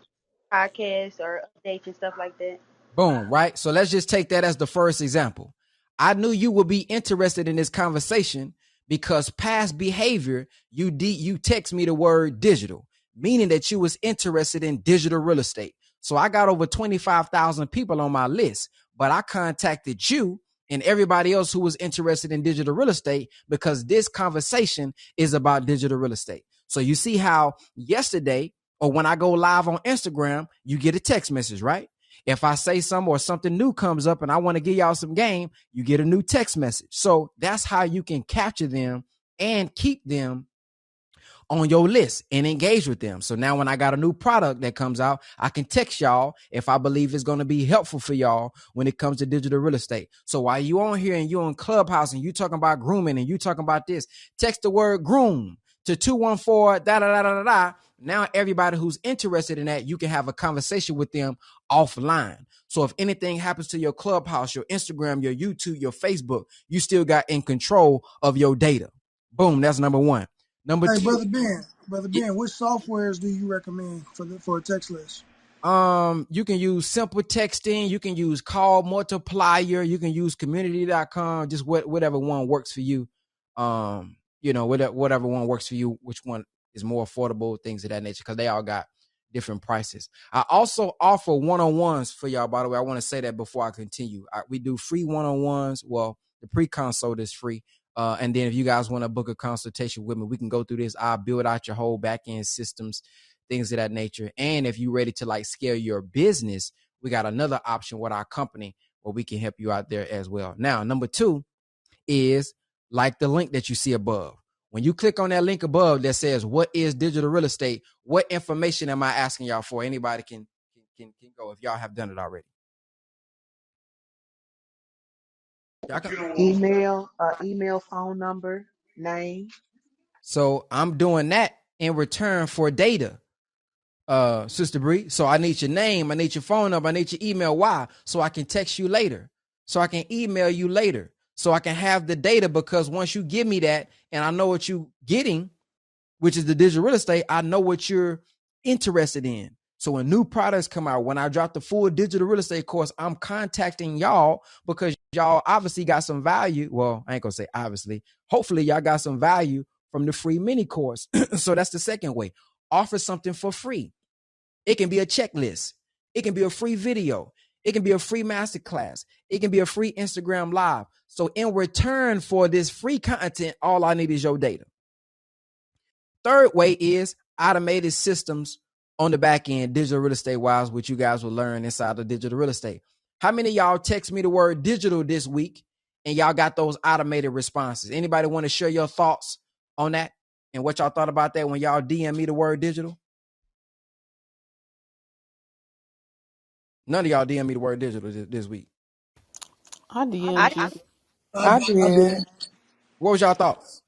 Speaker 5: podcasts or updates and stuff like that.
Speaker 1: Boom, right? So let's just take that as the first example. I knew you would be interested in this conversation because past behavior, you text me the word digital, meaning that you was interested in digital real estate. So I got over 25,000 people on my list, but I contacted you and everybody else who was interested in digital real estate because this conversation is about digital real estate. So you see how yesterday or when I go live on Instagram, you get a text message, right? If I say something or something new comes up and I want to give y'all some game, you get a new text message. So that's how you can capture them and keep them on your list and engage with them. So now when I got a new product that comes out, I can text y'all if I believe it's going to be helpful for y'all when it comes to digital real estate. So while you on here and you on Clubhouse and you talking about grooming and you talking about this, text the word groom to 214 da da da da da. Now everybody who's interested in that, you can have a conversation with them offline. So if anything happens to your Clubhouse, your Instagram, your YouTube, your Facebook, you still got in control of your data. Boom, that's number one. Number
Speaker 13: Hey,
Speaker 1: two,
Speaker 13: brother Ben, which softwares do you recommend for a text list?
Speaker 1: you can use simple texting, you can use call multiplier, you can use community.com, just whatever one works for you. Whatever one works for you, which one is more affordable, things of that nature, because they all got different prices. I also offer one-on-ones for y'all, by the way. I want to say that before I continue. We do free one-on-ones. Well, the pre-consult is free. And then if you guys want to book a consultation with me, we can go through this. I'll build out your whole back-end systems, things of that nature. And if you're ready to like scale your business, we got another option with our company where we can help you out there as well. Now, number two is like the link that you see above. When you click on that link above that says, what is digital real estate? What information am I asking y'all for? Anybody can go if y'all have done it already.
Speaker 11: Email, phone number, name.
Speaker 1: So I'm doing that in return for data, Sister Bree. So I need your name, I need your phone number, I need your email. Why? So I can text you later. so I can email you later, so I can have the data, because once you give me that and I know what you're getting, which is the digital real estate, I know what you're interested in. So when new products come out, when I drop the full digital real estate course, I'm contacting y'all because y'all obviously got some value. Well, I ain't gonna say obviously. Hopefully y'all got some value from the free mini course. So that's the second way. Offer something for free. It can be a checklist. It can be a free video. It can be a free masterclass. It can be a free Instagram live. So in return for this free content, all I need is your data. Third way is automated systems on the back end, digital real estate wise, which you guys will learn inside of digital real estate. How many of y'all text me the word digital this week and y'all got those automated responses? Anybody want to share your thoughts on that and what y'all thought about that when y'all DM me the word digital? None of y'all DM me the word digital this week.
Speaker 4: I
Speaker 5: I
Speaker 4: DM'd you.
Speaker 13: I I did. did.
Speaker 1: What was y'all thoughts?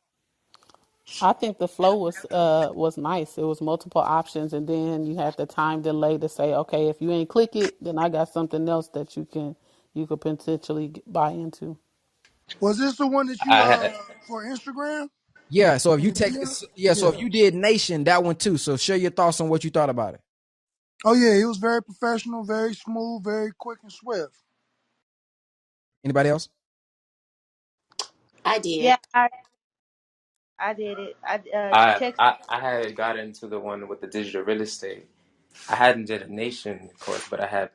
Speaker 4: I think the flow was nice. It was multiple options, and then you had the time delay to say, okay, if you ain't click it, then I got something else that you could potentially buy into.
Speaker 13: Was this the one that you
Speaker 14: I had,
Speaker 13: for Instagram
Speaker 1: Yeah, so if
Speaker 13: in
Speaker 1: you
Speaker 13: the
Speaker 1: take,
Speaker 13: DM?
Speaker 1: yeah, so
Speaker 13: Yeah.
Speaker 1: if you did Nation, that one too. So share your thoughts on what you thought about it.
Speaker 13: Oh yeah, he was very professional, very smooth, very quick and swift.
Speaker 1: Anybody else?
Speaker 15: I did.
Speaker 5: yeah, I did it. I text.
Speaker 14: I had got into the one with the digital real estate. I hadn't did a nation course, but I had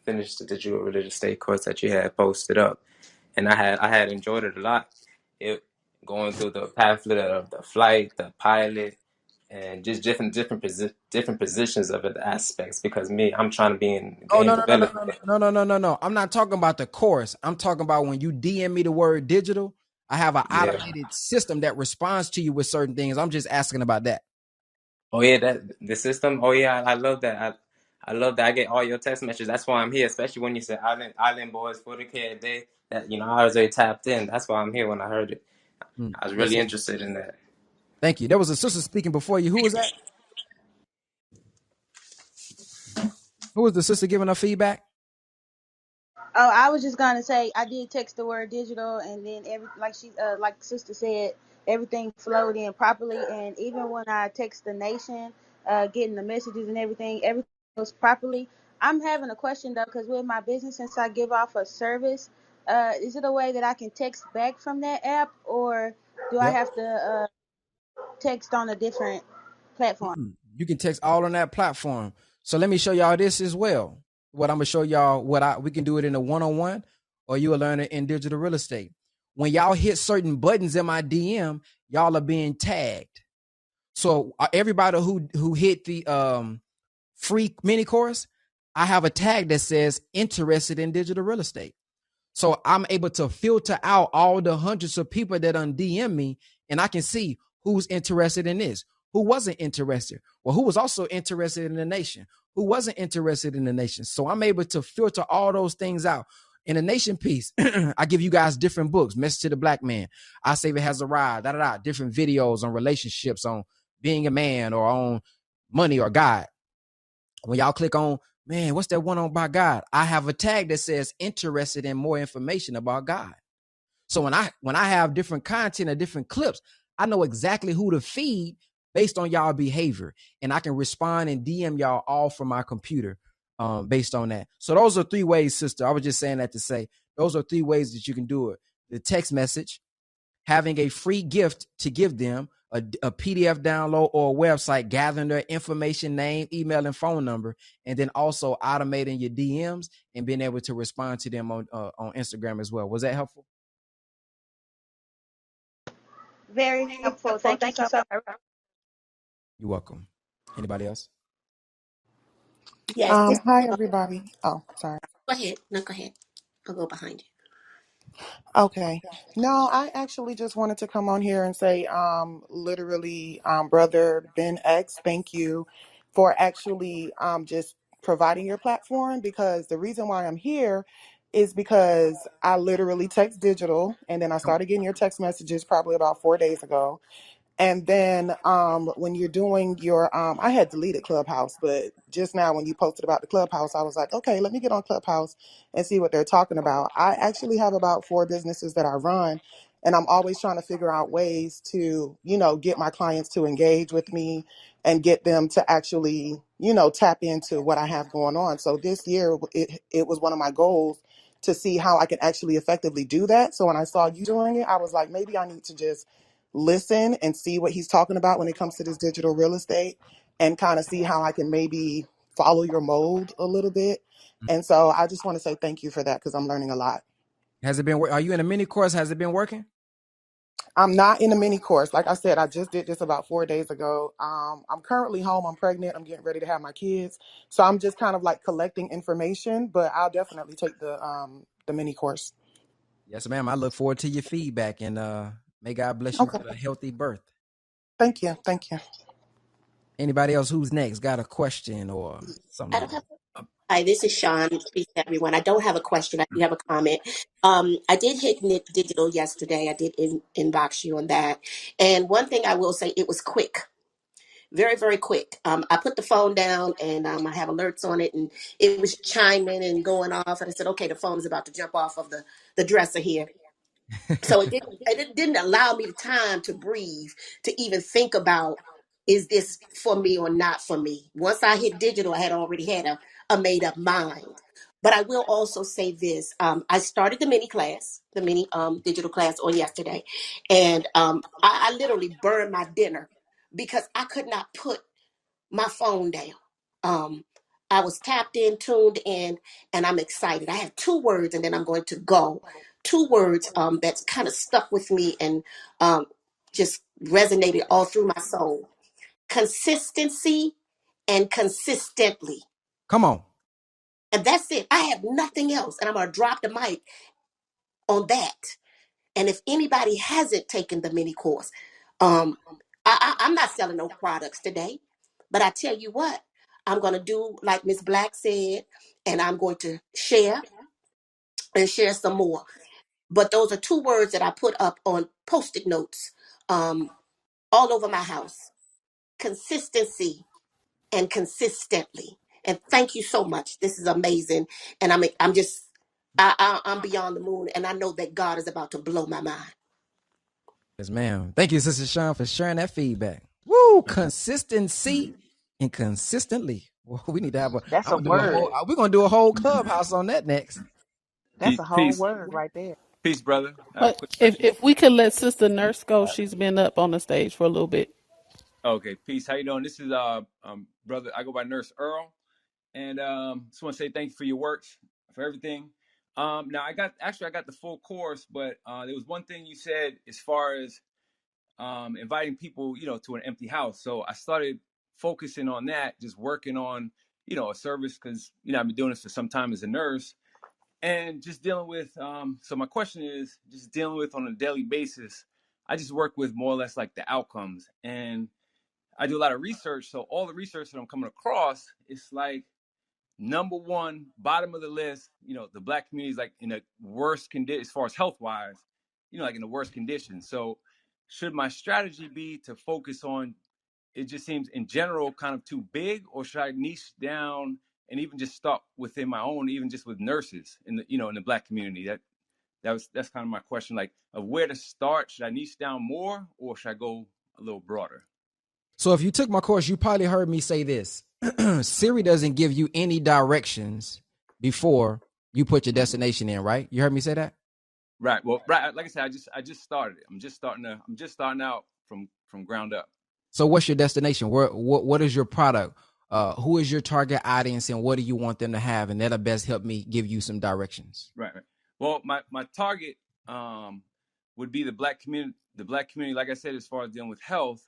Speaker 14: finished the digital real estate course that you had posted up, and I had enjoyed it a lot. It going through the pamphlet of the flight, the pilot, and just different positions of it, the aspects. Because me, I'm trying to be in
Speaker 1: Oh
Speaker 14: game development.
Speaker 1: no. I'm not talking about the course. I'm talking about when you DM me the word digital, I have an
Speaker 14: Yeah.
Speaker 1: automated system that responds to you with certain things. I'm just asking about that.
Speaker 14: Oh yeah, that the system. Oh yeah, I love that. I love that. I get all your text messages. That's why I'm here. Especially when you said Island Boys 40K a day. That I was already tapped in. That's why I'm here when I heard it. I was
Speaker 1: Yes,
Speaker 14: really
Speaker 1: sir.
Speaker 14: interested in that.
Speaker 1: Thank you. There was a sister speaking before you. Who was that? Who was the sister giving her feedback?
Speaker 5: Oh, I was just gonna say I did text the word digital, and then like sister said, everything flowed in properly. And even when I text the nation, getting the messages and everything goes properly. I'm having a question though, because with my business, since I give off a service, is it a way that I can text back from that app, or do I
Speaker 1: Yep.
Speaker 5: have to text on a different platform?
Speaker 1: You can text all on that platform. So let me show y'all this as well. What I'm gonna show y'all, we can do it in a one-on-one, or you will learn it in digital real estate. When y'all hit certain buttons in my DM, y'all are being tagged. So everybody who hit the free mini course, I have a tag that says interested in digital real estate. So I'm able to filter out all the hundreds of people that DM me, and I can see who's interested in this, who wasn't interested, or who was also interested in the nation, who wasn't interested in the nation. So I'm able to filter all those things out. In the nation piece, I give you guys different books. Message to the Black Man, I Say It Has Arrived, different videos on relationships, on being a man, or on money or God. When y'all click on, man, what's that one on by God? I have a tag that says interested in more information about God. So when I have different content or different clips, I know exactly who to feed based on y'all behavior, and I can respond and DM y'all all from my computer based on that. So those are three ways, sister. I was just saying that to say those are three ways that you can do it: the text message, having a free gift to give them, a PDF download or a website, gathering their information, name, email, and phone number, and then also automating your DMs and being able to respond to them on Instagram as well. Was that helpful?
Speaker 5: Very helpful. Thank you so much.
Speaker 1: You're welcome. Anybody else?
Speaker 15: Yes, this
Speaker 11: Hi everybody. Oh, sorry.
Speaker 15: go ahead. No, go ahead. I'll go behind
Speaker 11: Okay. No, I actually just wanted to come on here and say, literally, brother Ben X, thank you for actually just providing your platform, because the reason why I'm here is because I literally text digital, and then I started getting your text messages probably about 4 days ago.
Speaker 16: And then when you're doing your, I had deleted Clubhouse, but just now when you posted about the Clubhouse, I was like, okay, let me get on Clubhouse and see what they're talking about. I actually have about 4 businesses that I run, and I'm always trying to figure out ways to, get my clients to engage with me and get them to actually, tap into what I have going on. So this year, it was one of my goals to see how I can actually effectively do that. So when I saw you doing it, I was like, maybe I need to just listen and see what he's talking about when it comes to this digital real estate and kind of see how I can maybe follow your mold a little bit. And so I just want to say thank you for that because I'm learning a lot.
Speaker 1: Has it been? Are you in a mini course? Has it been working?
Speaker 16: I'm not in a mini course. Like I said, I just did this about 4 days ago. I'm currently home. I'm pregnant. I'm getting ready to have my kids. So I'm just kind of like collecting information, but I'll definitely take the mini course.
Speaker 1: Yes, ma'am. I look forward to your feedback, and may God bless you
Speaker 16: Okay.
Speaker 1: with a healthy birth.
Speaker 16: Thank you. Thank you.
Speaker 1: Anybody else who's next got a question or
Speaker 15: I
Speaker 1: something?
Speaker 15: don't have. Hi, this is Sean. Peace to everyone. I don't have a question. I do have a comment. I did hit Knit Digital yesterday. I did inbox you on that. And one thing I will say, it was quick, very, very quick. I put the phone down and I have alerts on it, and it was chiming and going off. And I said, okay, the phone is about to jump off of the dresser here. So it didn't allow me the time to breathe, to even think about, is this for me or not for me. Once I hit digital, I had already had a made up mind. But I will also say this: I started the mini class, the mini digital class on yesterday, and I literally burned my dinner because I could not put my phone down. Um, I was tapped in, tuned in, and I'm excited. I have 2 words, and then I'm going to go. 2 words that's kind of stuck with me and um, just resonated all through my soul: consistency and consistently.
Speaker 1: Come on.
Speaker 15: And that's it. I have nothing else, and I'm going to drop the mic on that. And if anybody hasn't taken the mini course, um, I'm not selling no products today, but I tell you what, I'm going to do like Miss Black said, and I'm going to share and share some more. But those are 2 words that I put up on post-it notes um, all over my house: consistency and consistently. And thank you so much. This is amazing, and I'm just I'm beyond the moon, and I know that God is about to blow my mind.
Speaker 1: Yes, ma'am. Thank you, Sister Sean, for sharing that feedback. Woo! Consistency and consistently. Well, we need to have a.
Speaker 11: That's
Speaker 1: I'm
Speaker 11: a
Speaker 1: gonna do a
Speaker 11: word.
Speaker 1: whole. We're gonna do a whole clubhouse on that next.
Speaker 11: That's a whole
Speaker 17: Peace,
Speaker 11: word right there.
Speaker 17: peace, brother. I have a
Speaker 4: But
Speaker 17: quick
Speaker 4: if
Speaker 17: question.
Speaker 4: if we could let Sister Nurse go, she's been up on the stage for a little bit.
Speaker 17: Okay, peace. How you doing? This is brother. I go by Nurse Earl, and just want to say thank you for your works, for everything. Now I got the full course, but there was one thing you said as far as inviting people, to an empty house. So I started focusing on that, just working on, a service because I've been doing this for some time as a nurse, and just dealing with so my question is just dealing with on a daily basis. I just work with more or less like the outcomes, and I do a lot of research. So all the research that I'm coming across, it's like number one, bottom of the list, the black community is like in a worst condition as far as health wise, like in the worst condition. So should my strategy be to focus on, it just seems in general kind of too big, or should I niche down and even just start within my own, even just with nurses in the in the black community? That's kind of my question, like of where to start. Should I niche down more, or should I go a little broader?
Speaker 1: So if you took my course, you probably heard me say this. Siri doesn't give you any directions before you put your destination in, right? You heard me say that?
Speaker 17: Right. Well, right. Like I said, I just started it. I'm just starting out from ground up.
Speaker 1: So what's your destination? What is your product? Who is your target audience and what do you want them to have? And that'll best help me give you some directions.
Speaker 17: Right. Right. Well, my target would be the black community. The black community, like I said, as far as dealing with health,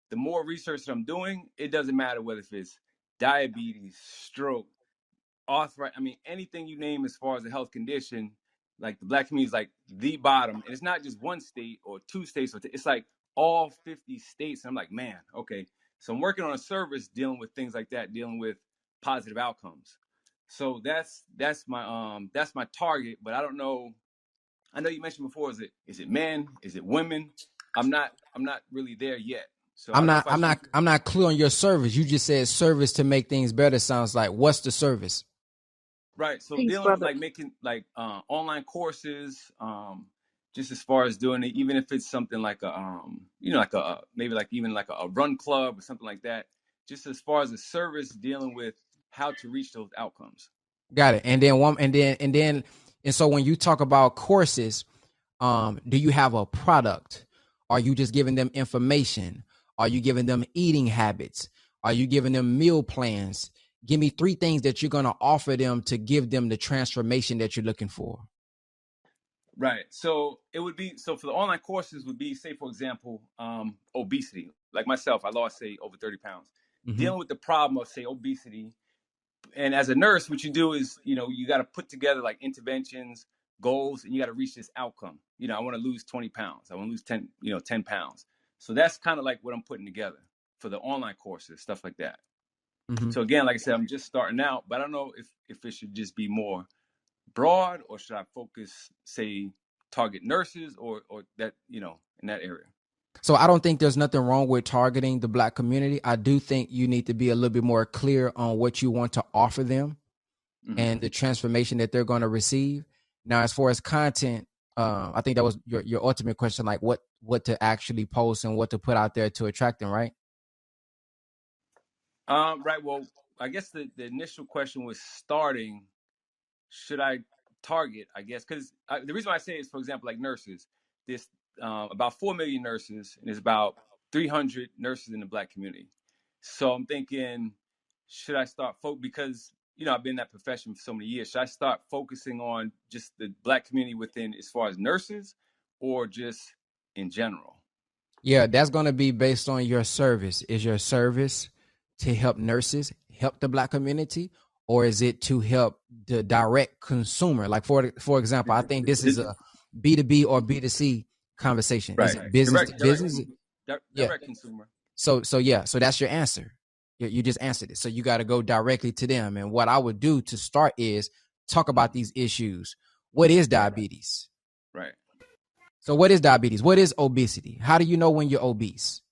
Speaker 17: the more research that I'm doing, it doesn't matter whether if it's diabetes, stroke, arthritis. I mean, anything you name as far as a health condition, like the black community is like the bottom. And it's not just one state or 2 states. It's like all 50 states. And I'm like, man, okay. So I'm working on a service dealing with things like that, dealing with positive outcomes. So that's my target. But I don't know. I know you mentioned before, is it men? Is it women? I'm not really there yet. So I
Speaker 1: I'm
Speaker 17: don't know
Speaker 1: not
Speaker 17: if I
Speaker 1: I'm
Speaker 17: should.
Speaker 1: not I'm not clear on your service. You just said service to make things better. Sounds like what's the service?
Speaker 17: Right. So
Speaker 18: Peace,
Speaker 17: dealing with
Speaker 18: brother.
Speaker 17: like making like online courses, just as far as doing it, even if it's something like a like a maybe like even like a run club or something like that. Just as far as a service dealing with how to reach those outcomes.
Speaker 1: Got it. And so when you talk about courses, do you have a product? Are you just giving them information? Are you giving them eating habits? Are you giving them meal plans? Give me 3 things that you're going to offer them to give them the transformation that you're looking for.
Speaker 17: Right. So it would be so for the online courses would be, say, for example, obesity. Like myself, I lost, say, over 30 pounds.
Speaker 1: Mm-hmm.
Speaker 17: Dealing with the problem of, say, obesity. And as a nurse, what you do is, you got to put together like interventions, goals, and you got to reach this outcome. I want to lose 20 pounds. I want to lose 10 pounds. So that's kind of like what I'm putting together for the online courses, stuff like that.
Speaker 1: Mm-hmm.
Speaker 17: So again, like I said, I'm just starting out, but I don't know if it should just be more broad, or should I focus, say, target nurses or that, in that area?
Speaker 1: So I don't think there's nothing wrong with targeting the Black community. I do think you need to be a little bit more clear on what you want to offer them
Speaker 17: Mm-hmm.
Speaker 1: and the transformation that they're going to receive. Now, as far as content, I think that was your ultimate question, like what to actually post and what to put out there to attract them, right?
Speaker 17: Right. Well, I guess the initial question was starting, should I target, I guess, because the reason why I say is, for example, like nurses, there's about 4 million nurses, and there's about 300 nurses in the Black community. So I'm thinking, should I start because I've been in that profession for so many years. Should I start focusing on just the Black community within, as far as nurses, or just in general?
Speaker 1: Yeah, that's going to be based on your service. Is your service to help nurses, help the Black community, or is it to help the direct consumer? Like for example, I think this is a B2B or B2C conversation. Is
Speaker 17: Right.
Speaker 1: it business to business? Yeah.
Speaker 17: Direct consumer.
Speaker 1: So that's your answer. You just answered it. So you got to go directly to them. And what I would do to start is talk about these issues. What is diabetes?
Speaker 17: Right.
Speaker 1: So what is diabetes? What is obesity? How do you know when you're obese?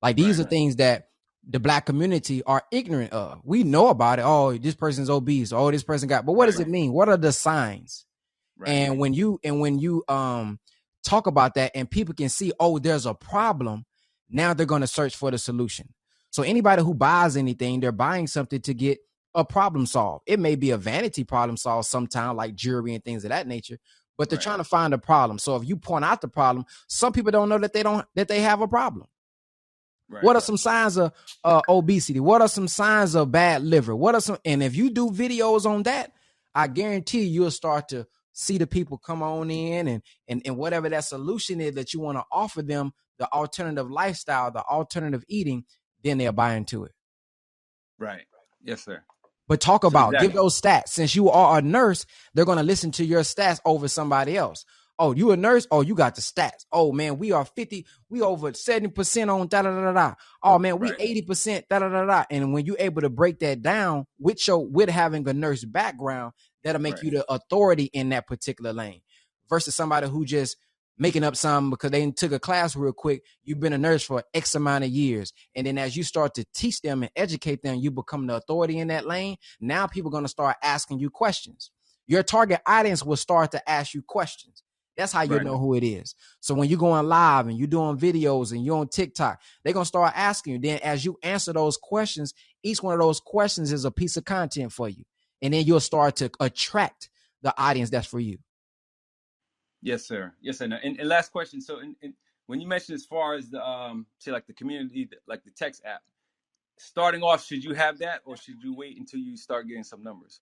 Speaker 1: Like these
Speaker 17: Right.
Speaker 1: are things that the Black community are ignorant of. We know about it. Oh, this person's obese. Oh, this person got. But what does it mean? What are the signs?
Speaker 17: Right.
Speaker 1: And when you talk about that and people can see, oh, there's a problem, now they're going to search for the solution. So anybody who buys anything, they're buying something to get a problem solved. It may be a vanity problem solved sometime, like jewelry and things of that nature, but they're
Speaker 17: Right.
Speaker 1: trying to find a problem. So if you point out the problem, some people don't know that they have a problem.
Speaker 17: Right.
Speaker 1: What are some signs of obesity? What are some signs of bad liver? And if you do videos on that, I guarantee you'll start to see the people come on in and whatever that solution is that you want to offer them, the alternative lifestyle, the alternative eating, then they'll buy into it.
Speaker 17: Right. Yes, sir.
Speaker 1: But
Speaker 17: So
Speaker 1: give
Speaker 17: exactly.
Speaker 1: those stats. Since you are a nurse, they're going to listen to your stats over somebody else. Oh, you a nurse? Oh, you got the stats. Oh man, we over 70% on da da da da. Oh man, we 80% da da da da. And when you're able to break that down with having a nurse background, that'll make you the authority in that particular lane versus somebody who just making up something because they took a class real quick. You've been a nurse for X amount of years. And then as you start to teach them and educate them, you become the authority in that lane. Now people are going to start asking you questions. Your target audience will start to ask you questions. That's how you know who it is. So when you're going live and you're doing videos and you're on TikTok, they're going to start asking you. Then as you answer those questions, each one of those questions is a piece of content for you. And then you'll start to attract the audience that's for you.
Speaker 17: Yes, sir. Yes, sir. And last question. So when you mentioned as far as the, say like the community, like the text app, starting off, should you have that or should you wait until you start getting some numbers?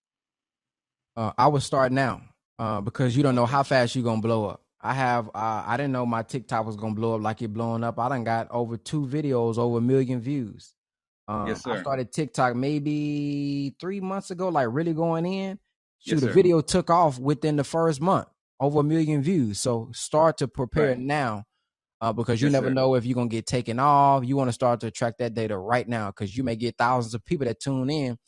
Speaker 1: I would start now because you don't know how fast you're going to blow up. I didn't know my TikTok was going to blow up like it blowing up. I done got over 2 videos, over 1 million views.
Speaker 17: Yes, sir.
Speaker 1: I started TikTok maybe 3 months ago, like really going in.
Speaker 17: Yes,
Speaker 1: The
Speaker 17: sir.
Speaker 1: video took off within the first month, over 1 million views. So start to prepare now because you never know if you're going to get taken off. You want to start to track that data right now because you may get thousands of people that tune in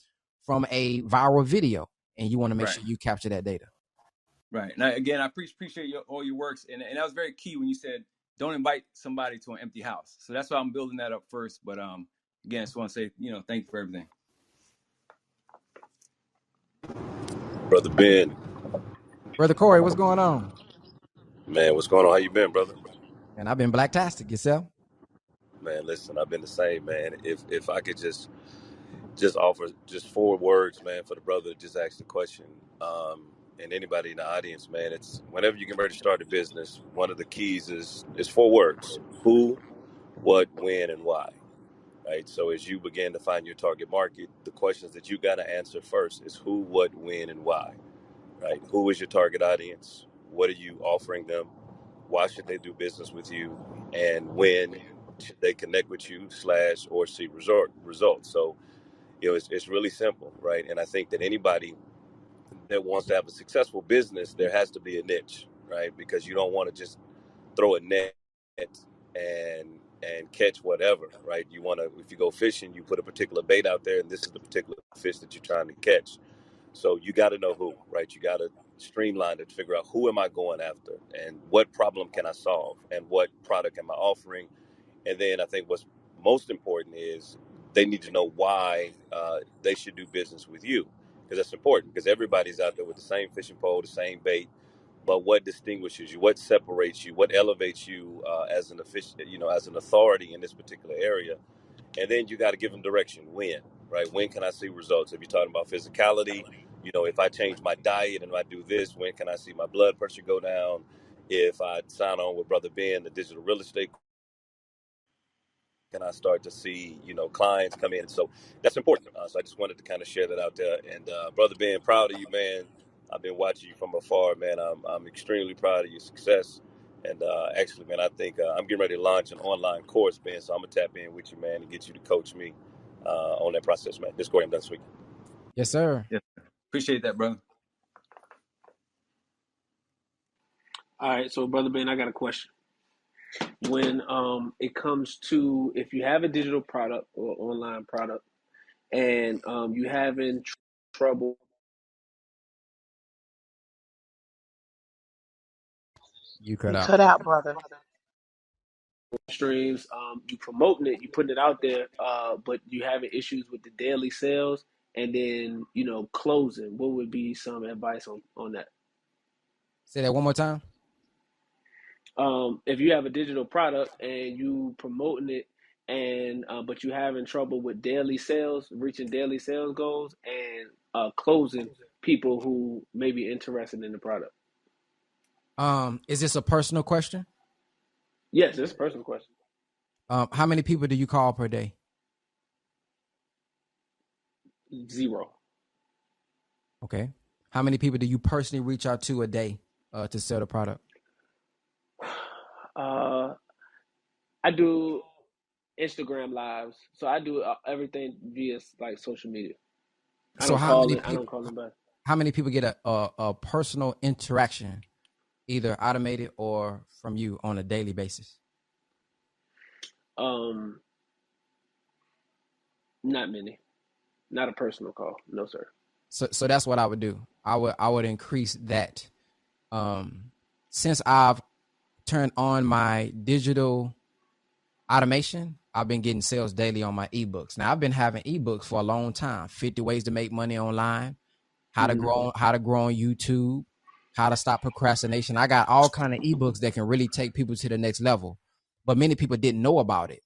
Speaker 1: from a viral video, and you want to make sure you capture that data.
Speaker 17: Right. Now, again, I appreciate all your works. And that was very key when you said don't invite somebody to an empty house. So that's why I'm building that up first. But again, I just want to say, thank you for everything.
Speaker 18: Brother Ben,
Speaker 1: Brother Corey, what's going on?
Speaker 18: man, what's going on? How you been, brother?
Speaker 1: And I've been blacktastic yourself.
Speaker 18: Man, listen, I've been the same, man. If I could just offer just 4 words, man, for the brother to just ask the question, and anybody in the audience, man, it's whenever you get ready to start a business, one of the keys is 4 words: who, what, when, and why. Right. So as you begin to find your target market, the questions that you got to answer first is who, what, when, and why. Right. Who is your target audience? What are you offering them? Why should they do business with you? And when should they connect with you / or see results? So, it's really simple, right? And I think that anybody that wants to have a successful business, there has to be a niche, right? Because you don't want to just throw a net and catch whatever, right? You want to, if you go fishing, you put a particular bait out there, and this is the particular fish that you're trying to catch. So you got to know who, right? You got to streamline it, figure out who am I going after, and what problem can I solve, and what product am I offering. And then I think what's most important is they need to know why they should do business with you, because that's important. Because everybody's out there with the same fishing pole, the same bait, but what distinguishes you, what separates you, what elevates you as an official, as an authority in this particular area. And then you got to give them direction. When, right? When can I see results? If you're talking about physicality, if I change my diet and I do this, when can I see my blood pressure go down? If I sign on with Brother Ben, the digital real estate, can I start to see, clients come in? So that's important. So I just wanted to kind of share that out there. And Brother Ben, proud of you, man. I've been watching you from afar, man. I'm extremely proud of your success. And actually, man, I think I'm getting ready to launch an online course, Ben. So I'm gonna tap in with you, man, and get you to coach me on that process, man. This quarter, I'm done this week.
Speaker 1: Yes, sir.
Speaker 17: Yeah, appreciate that, brother.
Speaker 12: All right, so brother Ben, I got a question. When it comes to if you have a digital product or online product and you having trouble
Speaker 1: You cut
Speaker 11: You
Speaker 1: out.
Speaker 11: cut out, brother.
Speaker 12: streams, you promoting it, you putting it out there, but you having issues with the daily sales and then closing, what would be some advice on that?
Speaker 1: Say that one more time.
Speaker 12: If you have a digital product and you promoting it and but you having trouble with daily sales, reaching daily sales goals and closing people who may be interested in the product.
Speaker 1: Is this a personal question?
Speaker 12: Yes, it's a personal question.
Speaker 1: How many people do you call per day?
Speaker 12: 0.
Speaker 1: Okay. How many people do you personally reach out to a day to sell the product?
Speaker 12: I do Instagram lives, so I do everything via like social media. I
Speaker 1: So
Speaker 12: don't
Speaker 1: how
Speaker 12: call
Speaker 1: many
Speaker 12: it. I don't
Speaker 1: people?
Speaker 12: call them back.
Speaker 1: How many people get a personal interaction, either automated or from you on a daily basis?
Speaker 12: Um, Not many. Not a personal call. No, sir.
Speaker 1: So that's what I would do. I would increase that. Since I've turned on my digital automation, I've been getting sales daily on my ebooks. Now I've been having ebooks for a long time. 50 ways to make money online,
Speaker 12: Mm-hmm.
Speaker 1: how to grow on YouTube, how to stop procrastination. I got all kind of ebooks that can really take people to the next level. But many people didn't know about it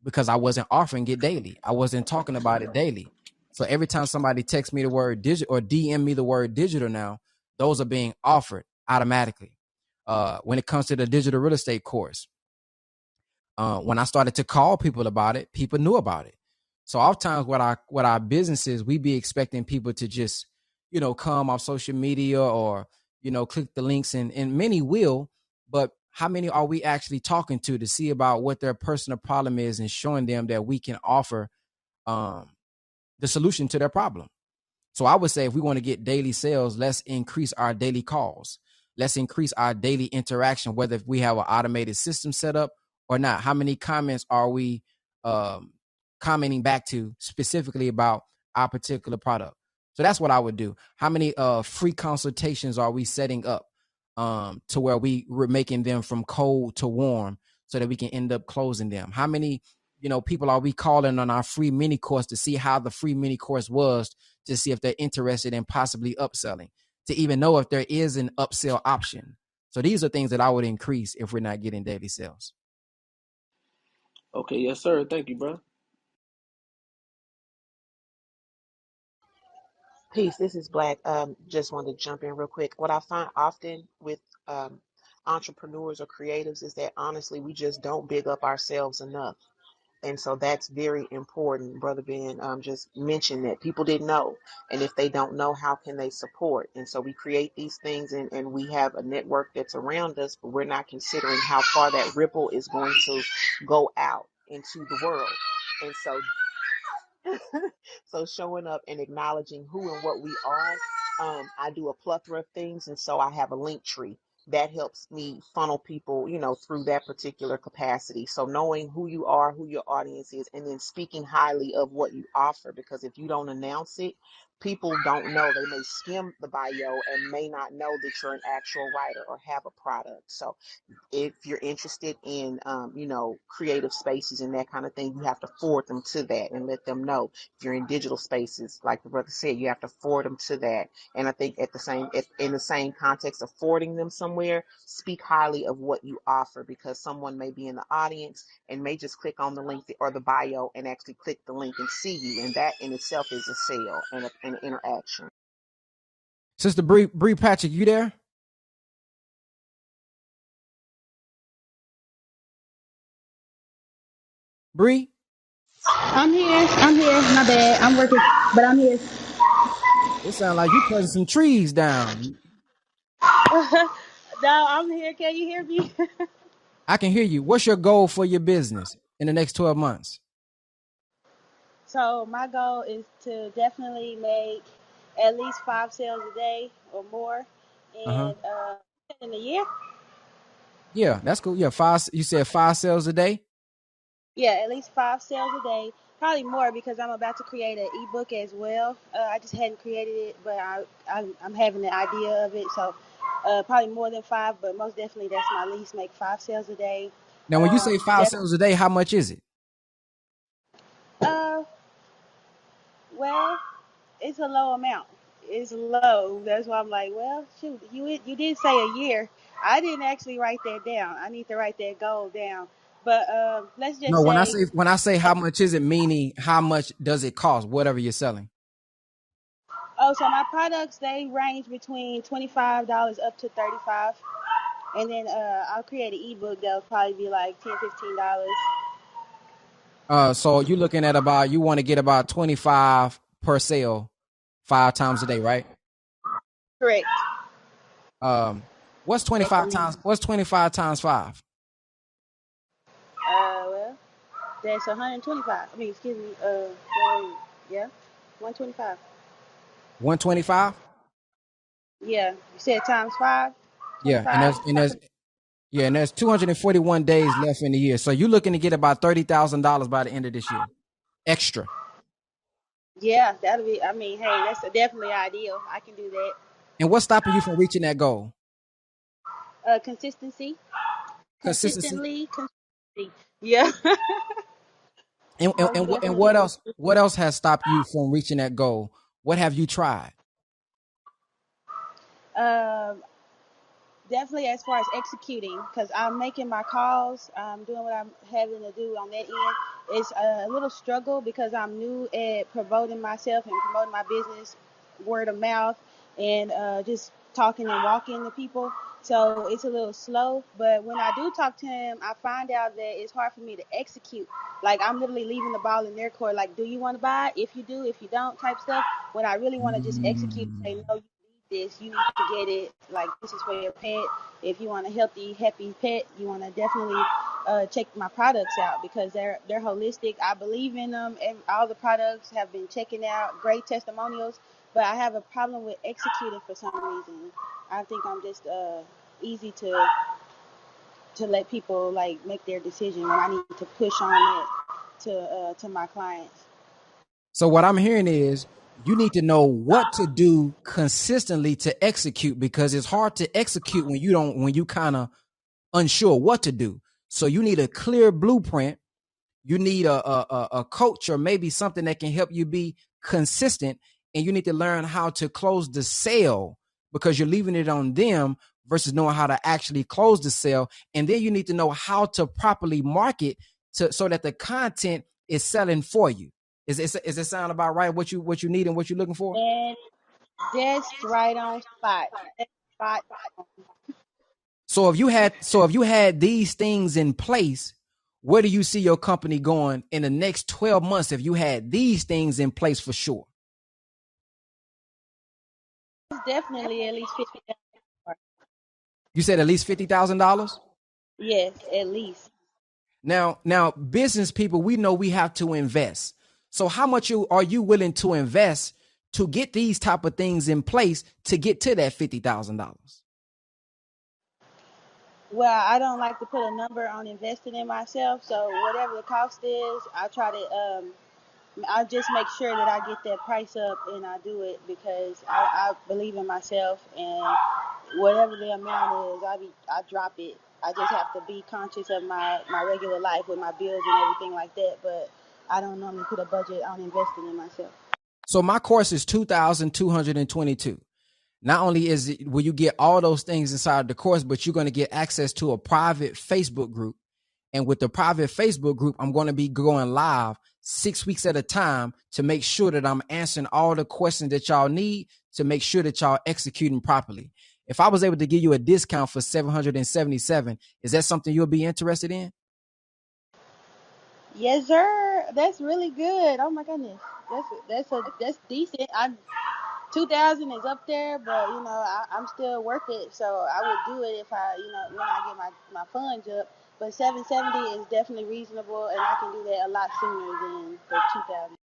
Speaker 1: because I wasn't offering it daily. I wasn't talking about it daily. So every time somebody texts me the word digital or DM me the word digital now, those are being offered automatically. When it comes to the digital real estate course, when I started to call people about it, people knew about it. So oftentimes what our businesses, we be expecting people to just, come off social media or, click the links and many will, but how many are we actually talking to see about what their personal problem is and showing them that we can offer um, the solution to their problem? So I would say if we want to get daily sales, let's increase our daily calls. Let's increase our daily interaction, whether if we have an automated system set up or not. How many comments are we commenting back to specifically about our particular product? So that's what I would do. How many free consultations are we setting up? to where we're making them from cold to warm so that we can end up closing them? How many, people are we calling on our free mini course to see how the free mini course was, to see if they're interested in possibly upselling, to even know if there is an upsell option? So these are things that I would increase if we're not getting daily sales.
Speaker 12: Okay, yes, sir. Thank you, bro.
Speaker 11: Peace. This is Black. Just wanted to jump in real quick. What I find often with entrepreneurs or creatives is that honestly, we just don't big up ourselves enough. And so that's very important. Brother Ben just mentioned that people didn't know. And if they don't know, how can they support? And so we create these things and we have a network that's around us, but we're not considering how far that ripple is going to go out into the world. And so so showing up and acknowledging who and what we are. I do a plethora of things, and so I have a link tree that helps me funnel people, through that particular capacity. So knowing who you are, who your audience is, and then speaking highly of what you offer, because if you don't announce it, people don't know. They may skim the bio and may not know that you're an actual writer or have a product. So if you're interested in creative spaces and that kind of thing, you have to forward them to that and let them know. If you're in digital spaces, like the brother said, you have to forward them to that. And I think in the same context of forwarding them somewhere, speak highly of what you offer, because someone may be in the audience and may just click on the link or the bio and actually click the link and see you, and that in itself is a sale and an interaction.
Speaker 1: Sister Bree Patrick, you there? Bree?
Speaker 5: I'm here. I'm here. My bad. I'm working, but I'm here.
Speaker 1: It sounds like you cutting some trees down.
Speaker 5: No, I'm here. Can you hear me?
Speaker 1: I can hear you. What's your goal for your business in the next 12 months?
Speaker 5: So my goal is to definitely make at least 5 sales a day or more,
Speaker 1: Uh-huh.
Speaker 5: and in a year.
Speaker 1: Yeah, that's cool. Yeah, you said 5 sales a day?
Speaker 5: Yeah, at least 5 sales a day. Probably more because I'm about to create an ebook as well. I just hadn't created it, but I'm having the idea of it. So probably more than five, but most definitely that's my least. Make 5 sales a day.
Speaker 1: Now, when you say five
Speaker 5: Def-
Speaker 1: sales a day, how much is it?
Speaker 5: uh, well, it's a low amount. It's low. That's why I'm like, well, shoot, you did say a year. I didn't actually write that down. I need to write that goal down. But let's
Speaker 1: No,
Speaker 5: just
Speaker 1: when I
Speaker 5: say,
Speaker 1: say how much is it, meaning how much does it cost, whatever you're selling?
Speaker 5: oh, so my products they range between $25 up to 35, and then I'll create an ebook that'll probably be like $10, $15.
Speaker 1: So you're looking at you want to get about 25 per sale 5 times a day, right?
Speaker 5: Correct.
Speaker 1: Um, what's
Speaker 5: At
Speaker 1: 25
Speaker 5: least.
Speaker 1: times, what's 25 times 5?
Speaker 5: Well, that's 125. I mean, excuse me. Yeah, 125.
Speaker 1: 125?
Speaker 5: Yeah, you said times five,
Speaker 1: Yeah, and
Speaker 5: 25.
Speaker 1: there's 241 days left in the year. So you're looking to get about $30,000 by the end of this year. Extra.
Speaker 5: Yeah, that'll be. I mean, hey, that's definitely ideal. I can do that.
Speaker 1: And what's stopping you from reaching that goal?
Speaker 5: Consistency,
Speaker 1: Consistency.
Speaker 5: consistency. Yeah,
Speaker 1: And, and,
Speaker 5: most
Speaker 1: and, what, and
Speaker 5: definitely.
Speaker 1: what else? What else has stopped you from reaching that goal? What have you tried?
Speaker 5: Um, definitely as far as executing, because I'm making my calls, I'm doing what I'm having to do on that end. It's a little struggle because I'm new at promoting myself and promoting my business, word of mouth, and just talking and walking to people. So it's a little slow, but when I do talk to him, I find out that it's hard for me to execute. Like I'm literally leaving the ball in their court. Like, do you want to buy it? If you do, if you don't, type stuff. When I really want to just execute and say, no, you need this, you need to get it. Like this is for your pet. If you want a healthy, happy pet, you want to definitely check my products out because they're holistic. I believe in them. And all the products have been checking out, great testimonials. But I have a problem with executing for some reason. I think I'm just easy to let people like make their decision when I need to push on it to my clients.
Speaker 1: So what I'm hearing is You need to know what to do consistently to execute, because it's hard to execute when you kind of unsure what to do. So you need a clear blueprint. You need a coach or maybe something that can help you be consistent, and you need to learn how to close the sale, because you're leaving it on them versus knowing how to actually close the sale. And then you need to know how to properly market so that the content is selling for you. Is it sound about right? What you need and what you're looking for?
Speaker 5: And that's right on spot. That's spot.
Speaker 1: So if you had these things in place, where do you see your company going in the next 12 months if you had these things in place for sure?
Speaker 5: It's definitely at least 50,000.
Speaker 1: You said at least $50,000?
Speaker 5: Yes, at least.
Speaker 1: Now, business people, we know we have to invest. So how much are you willing to invest to get these type of things in place to get to that $50,000?
Speaker 5: Well, I don't like to put a number on investing in myself, so whatever the cost is, I try to I just make sure that I get that price up and I do it because I believe in myself, and whatever the amount is, I drop it. I just have to be conscious of my regular life with my bills and everything like that, but I don't normally put a budget on investing in myself.
Speaker 1: So my course is 2,222. Not only will you get all those things inside the course, but you're going to get access to a private Facebook group. And with the private Facebook group, I'm going to be going live 6 weeks at a time to make sure that I'm answering all the questions that y'all need to make sure that y'all executing properly. If I was able to give you a discount for 777, is that something you'll be interested in?
Speaker 5: Yes, sir. That's really good. Oh my goodness. That's decent. I 2000 is up there, but I'm still worth it. So I would do it if when I get my funds up. But 770 is definitely reasonable, and I can do that a lot sooner than the 2000.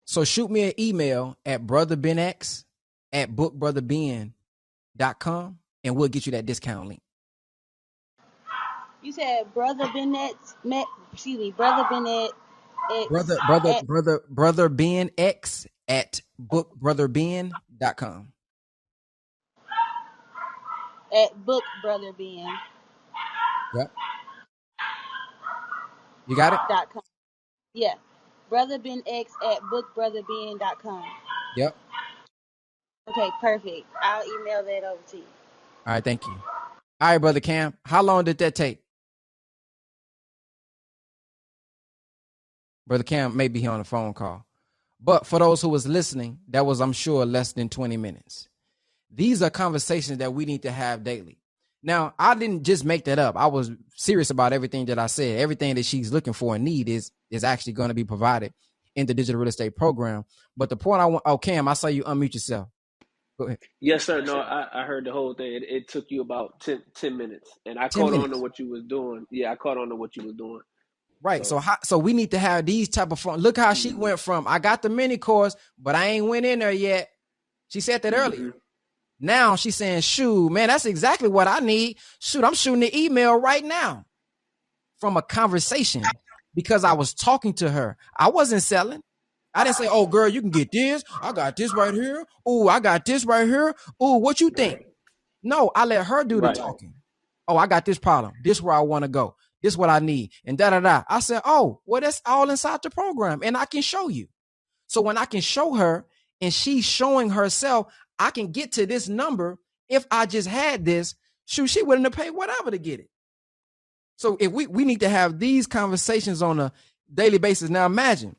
Speaker 1: So shoot me an email at brotherbenx@bookbrotherben.com and we'll get you that discount link.
Speaker 5: You said brother Bennett, brother Bennett X at
Speaker 1: Brother Ben X at bookbrotherben.com.
Speaker 5: book brother Ben
Speaker 1: Yep. You got it?
Speaker 5: .com. Yeah, brother Ben X at bookbrotherben.com.
Speaker 1: Yep.
Speaker 5: Okay, perfect. I'll email that over to you.
Speaker 1: All right. Thank you. All right, Brother Cam. How long did that take? Brother Cam may be here on a phone call. But for those who was listening, that was, I'm sure, less than 20 minutes. These are conversations that we need to have daily. Now, I didn't just make that up. I was serious about everything that I said. Everything that she's looking for and need is actually going to be provided in the digital real estate program. But the point I want, Cam, I saw you unmute yourself. Go ahead.
Speaker 12: Yes, sir. No, I heard the whole thing. It took you about 10 minutes, and I
Speaker 1: 10
Speaker 12: caught on to
Speaker 1: minutes.
Speaker 12: what you was doing. Yeah, I caught on to what you was doing.
Speaker 1: Right.
Speaker 12: So,
Speaker 1: So we need to have these type of fun. Look how she went from, I got the mini course, but I ain't went in there yet. She said that earlier. Now she's saying, shoot, man, that's exactly what I need. Shoot, I'm shooting the email right now from a conversation because I was talking to her. I wasn't selling. I didn't say, oh, girl, you can get this. I got this right here. Oh, I got this right here. Oh, what you think? No, I let her do the
Speaker 12: right.
Speaker 1: talking. Oh, I got this problem. This is where I want to go. This is what I need. And da-da-da. I said, oh, well, that's all inside the program. And I can show you. So when I can show her and she's showing herself, I can get to this number. If I just had this, shoot, she willing to pay whatever to get it. So if we need to have these conversations on a daily basis. Now imagine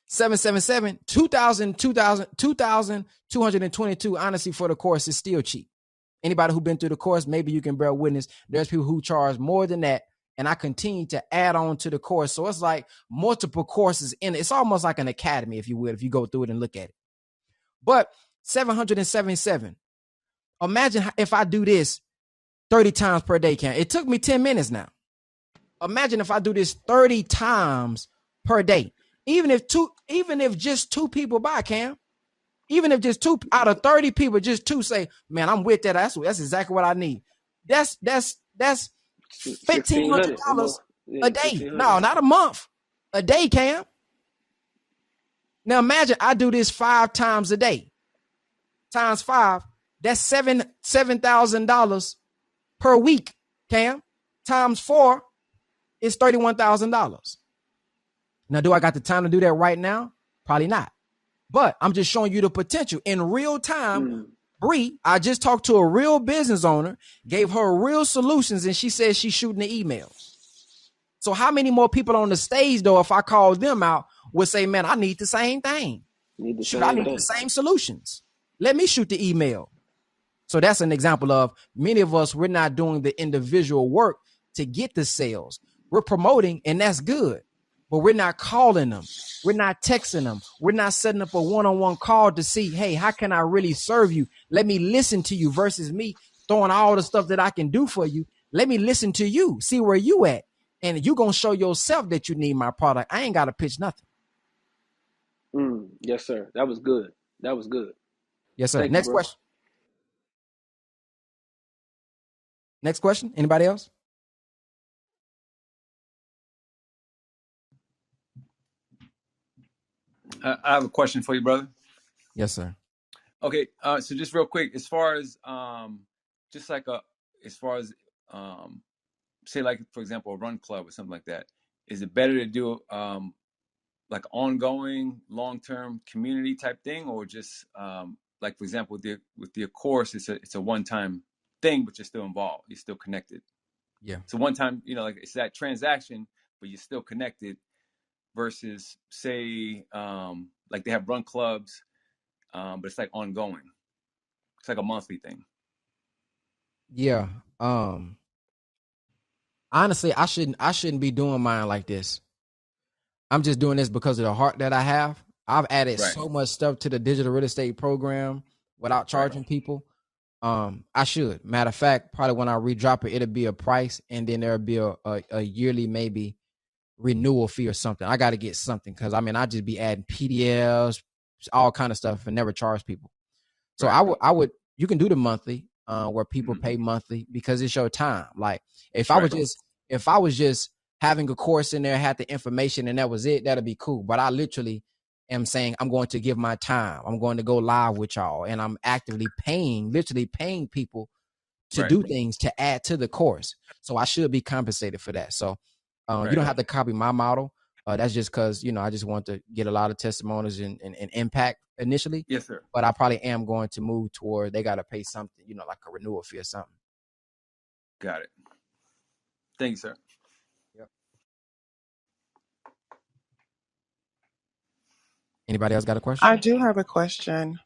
Speaker 1: 777, 2,222, honestly, for the course is still cheap. Anybody who's been through the course, maybe you can bear witness. There's people who charge more than that. And I continue to add on to the course. So it's like multiple courses in it. It's almost like an academy, if you will, if you go through it and look at it. But 777, imagine if I do this 30 times per day, Cam. It took me 10 minutes now. Imagine if I do this 30 times per day. Even if just two people buy, Cam. Even if just two out of 30 people, just two say, man, I'm with that. That's exactly what I need. That's
Speaker 12: $1,600 a
Speaker 1: $1,500
Speaker 12: month. Yeah,
Speaker 1: a day.
Speaker 12: 1,600.
Speaker 1: No, not a month. A day, Cam. Now imagine I do this 5 times a day, times 5. That's $7,000 per week. Cam, times 4 is $31,000. Now, do I got the time to do that right now? Probably not. But I'm just showing you the potential in real time.
Speaker 12: Mm.
Speaker 1: Bree, I just talked to a real business owner, gave her real solutions, and she says she's shooting the emails. So how many more people on the stage, though, if I call them out, would say, man, I need the same thing.
Speaker 12: Need the
Speaker 1: Shoot, I
Speaker 12: same
Speaker 1: need the
Speaker 12: thing.
Speaker 1: same solutions. Let me shoot the email. So that's an example of many of us, we're not doing the individual work to get the sales. We're promoting, and that's good, but we're not calling them. We're not texting them. We're not setting up a one-on-one call to see, hey, how can I really serve you? Let me listen to you versus me throwing all the stuff that I can do for you. Let me listen to you, see where you at. And you're going to show yourself that you need my product. I ain't got to pitch nothing.
Speaker 12: Yes, sir. That was good. That was good.
Speaker 1: Yes, sir.
Speaker 12: Thank you,
Speaker 1: Next
Speaker 12: bro.
Speaker 1: question. Next question. Anybody else?
Speaker 17: I have a question for you, brother.
Speaker 1: Yes, sir.
Speaker 17: Okay, so just real quick, as far as just like as far as say like for example a run club or something like that, is it better to do like ongoing long term community type thing, or just like for example with the course, it's a one time thing, but you're still involved, you're still connected.
Speaker 1: Yeah.
Speaker 17: So one time, like it's that transaction, but you're still connected. Versus say like they have run clubs, but it's like ongoing. It's like a monthly thing.
Speaker 1: Yeah. Honestly, I shouldn't be doing mine like this. I'm just doing this because of the heart that I have. I've added
Speaker 17: Right.
Speaker 1: so much stuff to the digital real estate program without
Speaker 17: Right.
Speaker 1: charging people. I should. Matter of fact, probably when I redrop it, it'll be a price, and then there'll be a yearly maybe renewal fee or something. I got to get something because I just be adding PDFs, all kind of stuff, and never charge people. So
Speaker 17: Right.
Speaker 1: I would you can do the monthly where people
Speaker 17: Mm-hmm.
Speaker 1: pay monthly because it's your time. Like
Speaker 17: Right.
Speaker 1: if I was just having a course in there, had the information and that was it, that'd be cool. But I literally am saying I'm going to give my time. I'm going to go live with y'all, and I'm actively literally paying people to
Speaker 17: Right.
Speaker 1: do things to add to the course. So I should be compensated for that. So you
Speaker 17: Right.
Speaker 1: don't have to copy my model. That's just because, I just want to get a lot of testimonies and impact initially.
Speaker 17: Yes, sir.
Speaker 1: But I probably am going to move toward they got to pay something, like a renewal fee or something.
Speaker 17: Got it. Thank you, sir.
Speaker 1: Yep. Anybody else got a question?
Speaker 16: I do have a question.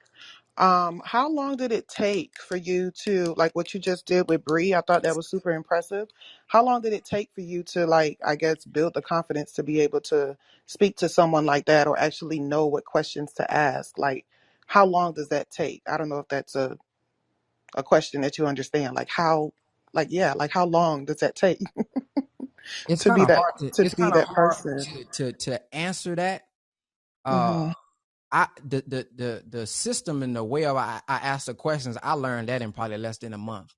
Speaker 16: How long did it take for you to, like what you just did with Bree? I thought that was super impressive. How long did it take for you to, like, I guess, build the confidence to be able to speak to someone like that or actually know what questions to ask? Like, how long does that take? I don't know if that's a question that you understand. Like how, like, yeah, like how long does that take
Speaker 1: It's
Speaker 16: to
Speaker 1: kind
Speaker 16: be
Speaker 1: of
Speaker 16: that,
Speaker 1: hard to
Speaker 16: to
Speaker 1: it's
Speaker 16: be
Speaker 1: kind of
Speaker 16: that
Speaker 1: hard
Speaker 16: person?
Speaker 1: to answer that. Uh
Speaker 16: Hmm.
Speaker 1: I the system and the way of I ask the questions, I learned that in probably less than a month.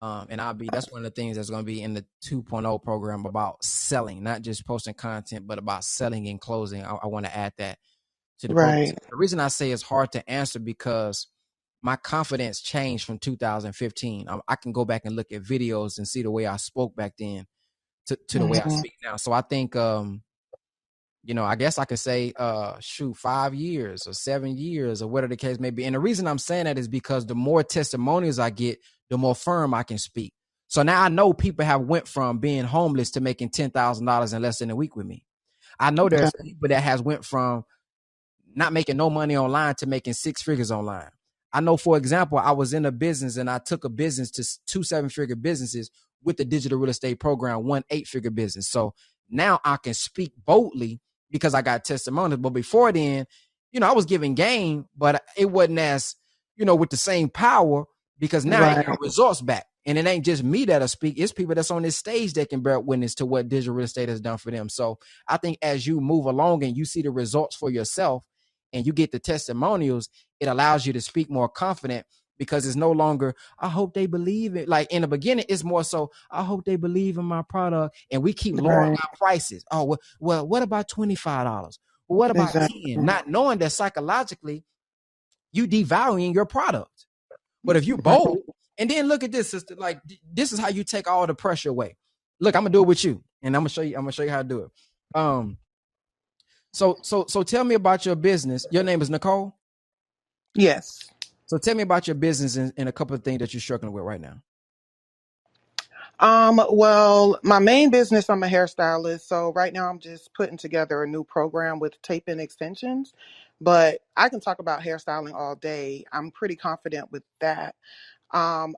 Speaker 1: And that's one of the things that's going to be in the 2.0 program about selling, not just posting content, but about selling and closing. I want to add that to the program.
Speaker 16: Right.
Speaker 1: The reason I say it's hard to answer because my confidence changed from 2015. I can go back and look at videos and see the way I spoke back then to the way I
Speaker 16: Hmm.
Speaker 1: speak now. So I think, I guess I could say, 5 years or 7 years or whatever the case may be. And the reason I'm saying that is because the more testimonials I get, the more firm I can speak. So now I know people have went from being homeless to making $10,000 in less than a week with me. I know
Speaker 16: Okay.
Speaker 1: there's people that has went from not making no money online to making 6 figures online. I know, for example, I was in a business and I took a business to 2 7-figure businesses with the digital real estate program, 1 8-figure business. So now I can speak boldly because I got testimonials. But before then, I was giving game, but it wasn't as, with the same power because now it got
Speaker 16: Right.
Speaker 1: results back. And it ain't just me that'll speak. It's people that's on this stage that can bear witness to what digital real estate has done for them. So I think as you move along and you see the results for yourself, and you get the testimonials, it allows you to speak more confident because it's no longer, I hope they believe it. Like in the beginning, it's more so, I hope they believe in my product. And we keep lowering
Speaker 16: Right.
Speaker 1: our prices. Oh, well, what about $25? But what about 10?
Speaker 16: Exactly.
Speaker 1: Not knowing that psychologically you devaluing your product. But if you
Speaker 16: Right.
Speaker 1: bold, and then look at this, sister, like this is how you take all the pressure away. Look, I'm gonna do it with you, and I'm gonna show you how to do it. Um, so tell me about your business. Your name is Nicole.
Speaker 16: Yes.
Speaker 1: So tell me about your business and a couple of things that you're struggling with right now.
Speaker 16: Well, my main business, I'm a hairstylist. So right now I'm just putting together a new program with tape and extensions. But I can talk about hairstyling all day. I'm pretty confident with that.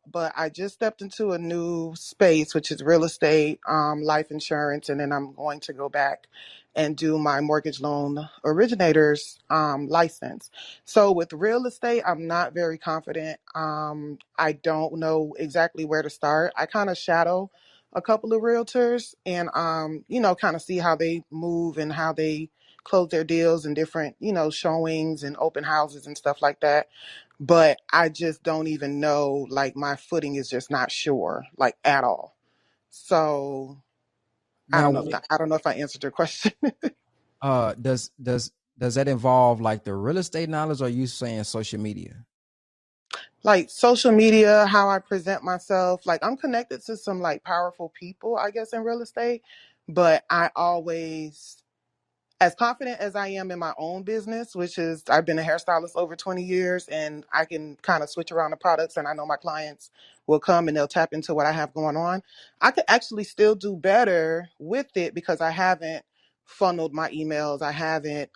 Speaker 16: But I just stepped into a new space, which is real estate, life insurance, and then I'm going to go back and do my mortgage loan originator's license. So with real estate, I'm not very confident. I don't know exactly where to start. I kind of shadow a couple of realtors and kind of see how they move and how they close their deals and different, showings and open houses and stuff like that, but I just don't even know, like my footing is just not sure, like at all. So I
Speaker 1: Now,
Speaker 16: don't know if I don't know if I answered your question.
Speaker 1: does that involve like the real estate knowledge, or are you saying social media?
Speaker 16: Like social media, how I present myself, like I'm connected to some like powerful people, I guess, in real estate, but I always, as confident as I am in my own business, which is I've been a hairstylist over 20 years and I can kind of switch around the products and I know my clients will come and they'll tap into what I have going on. I could actually still do better with it because I haven't funneled my emails. I haven't,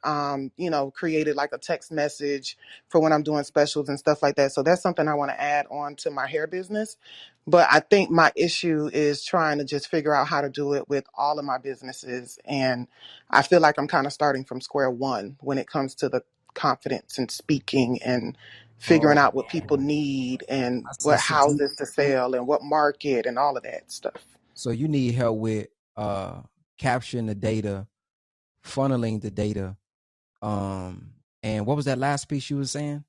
Speaker 16: created like a text message for when I'm doing specials and stuff like that. So that's something I want to add on to my hair business. But I think my issue is trying to just figure out how to do it with all of my businesses. And I feel like I'm kind of starting from square one when it comes to the confidence and speaking and figuring
Speaker 1: Oh,
Speaker 16: out what people need and
Speaker 1: I
Speaker 16: what
Speaker 1: see.
Speaker 16: houses to sell and what market and all of that stuff.
Speaker 1: So you need help with capturing the data, funneling the data. And what was that last piece you were saying?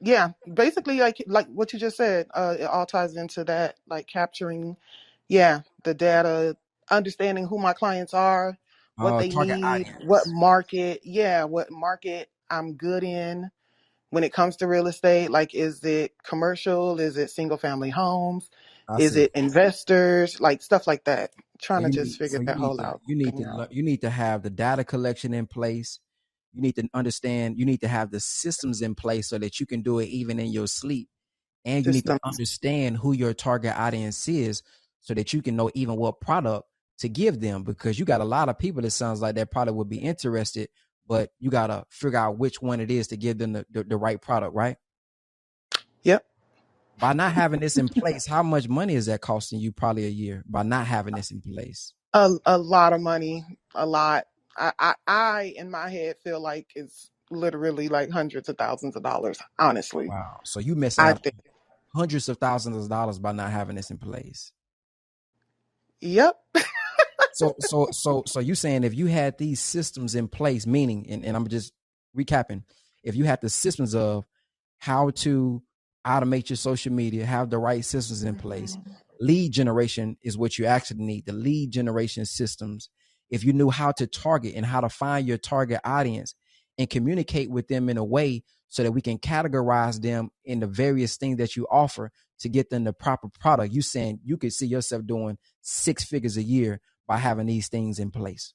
Speaker 16: Yeah, basically like what you just said, it all ties into that, like capturing, yeah, the data, understanding who my clients are, what they
Speaker 1: Target
Speaker 16: need, what
Speaker 1: audience.
Speaker 16: market, yeah, what market I'm good in when it comes to real estate. Like, is it commercial? Is it single family homes?
Speaker 1: I
Speaker 16: Is
Speaker 1: see.
Speaker 16: it investors? Like stuff like that.
Speaker 1: So
Speaker 16: Trying to
Speaker 1: you
Speaker 16: just
Speaker 1: need
Speaker 16: figure
Speaker 1: so you
Speaker 16: that
Speaker 1: need
Speaker 16: whole
Speaker 1: to
Speaker 16: out thing out.
Speaker 1: you need to have the data collection in place. You need to understand, you need to have the systems in place so that you can do it even in your sleep. And you need to
Speaker 16: Systems.
Speaker 1: understand who your target audience is so that you can know even what product to give them, because you got a lot of people that sounds like that probably would be interested, but you got to figure out which one it is to give them the right product, right?
Speaker 16: Yep.
Speaker 1: By not having this in place, how much money is that costing you probably a year by not having this in place?
Speaker 16: A lot of money. A lot. I in my head feel like it's literally like hundreds of thousands of dollars, honestly.
Speaker 1: Wow. So you missing
Speaker 16: I
Speaker 1: out
Speaker 16: think.
Speaker 1: hundreds of thousands of dollars by not having this in place.
Speaker 16: Yep.
Speaker 1: So you saying if you had these systems in place, meaning, and I'm just recapping, if you had the systems of how to automate your social media, have the right systems in place, lead generation is what you actually need. The lead generation systems. If you knew how to target and how to find your target audience and communicate with them in a way so that we can categorize them in the various things that you offer to get them the proper product. You saying you could see yourself doing 6 figures a year by having these things in place.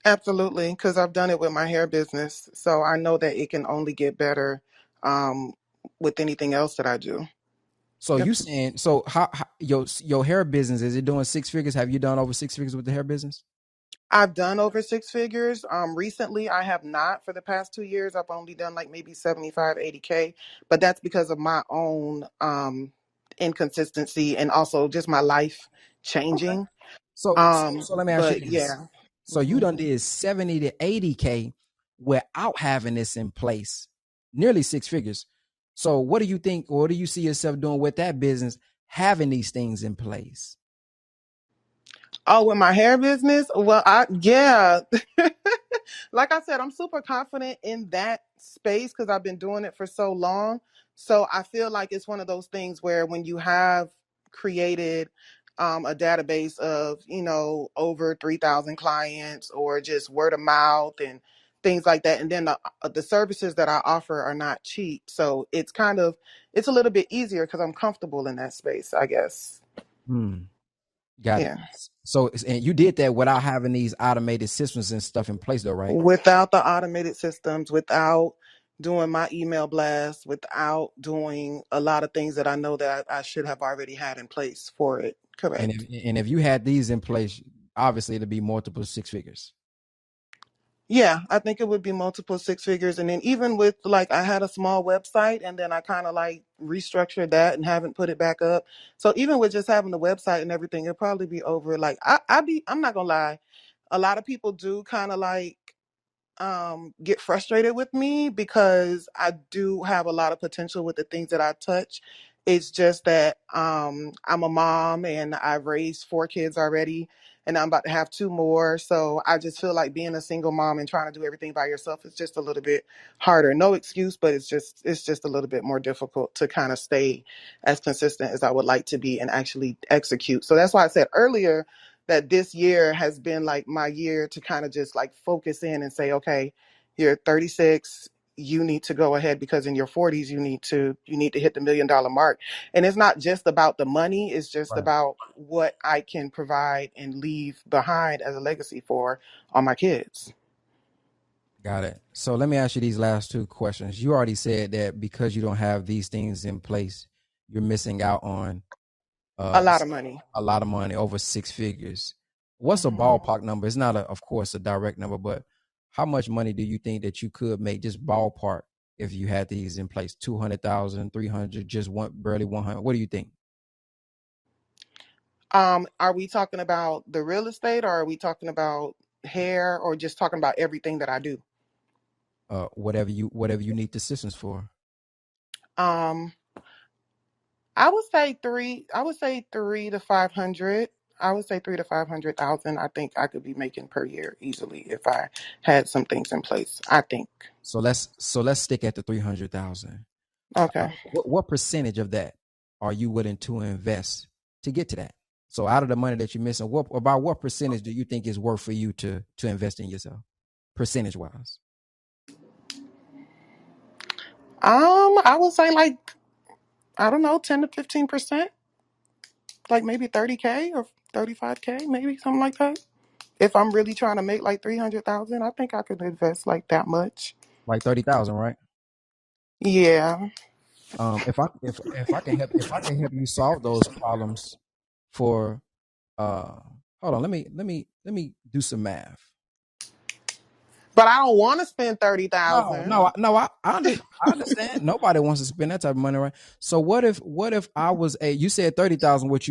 Speaker 16: Absolutely, because I've done it with my hair business, so I know that it can only get better um, with anything else that I do.
Speaker 1: So
Speaker 16: Yep.
Speaker 1: you saying, so how your hair business, is it doing 6 figures? Have you done over 6 figures with the hair business?
Speaker 16: I've done over six figures. Recently, I have not. For the past 2 years, I've only done like maybe 75, 80K, but that's because of my own inconsistency and also just my life
Speaker 1: Okay.
Speaker 16: changing.
Speaker 1: So let me ask you
Speaker 16: But
Speaker 1: this.
Speaker 16: yeah.
Speaker 1: So you
Speaker 16: Hmm.
Speaker 1: done did 70 to 80K without having this in place, nearly 6 figures. So what do you think, or what do you see yourself doing with that business, having these things in place?
Speaker 16: Oh, with my hair business? Well, yeah. Like I said, I'm super confident in that space because I've been doing it for so long. So I feel like it's one of those things where when you have created a database of, over 3,000 clients, or just word of mouth and things like that. And then the services that I offer are not cheap. So it's a little bit easier because I'm comfortable in that space, I guess.
Speaker 1: Hmm. Got it.
Speaker 16: Yeah.
Speaker 1: So, and you did that without having these automated systems and stuff in place, though, right?
Speaker 16: Without the automated systems, without doing my email blast, without doing a lot of things that I know that I should have already had in place for it.
Speaker 1: And
Speaker 16: Correct.
Speaker 1: if you had these in place, obviously it'd be multiple six figures.
Speaker 16: Yeah, I think it would be multiple six figures. And then even with, like, I had a small website and then I kind of like restructured that and haven't put it back up. So even with just having the website and everything, it'll probably be over. Like, I'm not gonna lie. A lot of people do kind of like get frustrated with me because I do have a lot of potential with the things that I touch. It's just that I'm a mom and I've raised 4 kids already, and I'm about to have 2 more. So I just feel like being a single mom and trying to do everything by yourself is just a little bit harder. No excuse, but it's just a little bit more difficult to kind of stay as consistent as I would like to be and actually execute. So that's why I said earlier that this year has been like my year to kind of just like focus in and say, okay, you're 36, you need to go ahead, because in your 40s you need to hit the $1 million mark. And it's not just about the money, it's just
Speaker 1: Right.
Speaker 16: about what I can provide and leave behind as a legacy for all my kids.
Speaker 1: Got it. So let me ask you these last two questions. You already said that because you don't have these things in place, you're missing out on
Speaker 16: A
Speaker 1: uh
Speaker 16: lot of money.
Speaker 1: a lot of money, over six figures. What's a
Speaker 16: Mhm.
Speaker 1: ballpark number? It's not, of course, a direct number, but how much money do you think that you could make, just ballpark, if you had these in place? 200,000, 300, just one, barely 100. What do you think?
Speaker 16: Are we talking about the real estate, or are we talking about hair, or just talking about everything that I do?
Speaker 1: Whatever you need the systems for.
Speaker 16: Um, I would say three. I would say 3 to 500. I would say 3 to 500,000. I think I could be making per year easily if I had some things in place. I think.
Speaker 1: So let's stick at the 300,000.
Speaker 16: Okay.
Speaker 1: What percentage of that are you willing to invest to get to that? So out of the money that you're missing, what percentage do you think is worth for you to invest in yourself, percentage wise?
Speaker 16: I would say like, I don't know, 10 to 15%, like maybe 30K or 35K, maybe something like that. If I'm really trying to make like 300,000, I think I could invest like that much.
Speaker 1: Like 30,000, right?
Speaker 16: Yeah.
Speaker 1: If I can help you solve those problems for uh hold on, let me do some math.
Speaker 16: But I don't want to spend
Speaker 1: No,
Speaker 16: 30,000.
Speaker 1: no, no. I understand. Nobody wants to spend that type of money, right? So what if I was you said 30,000, what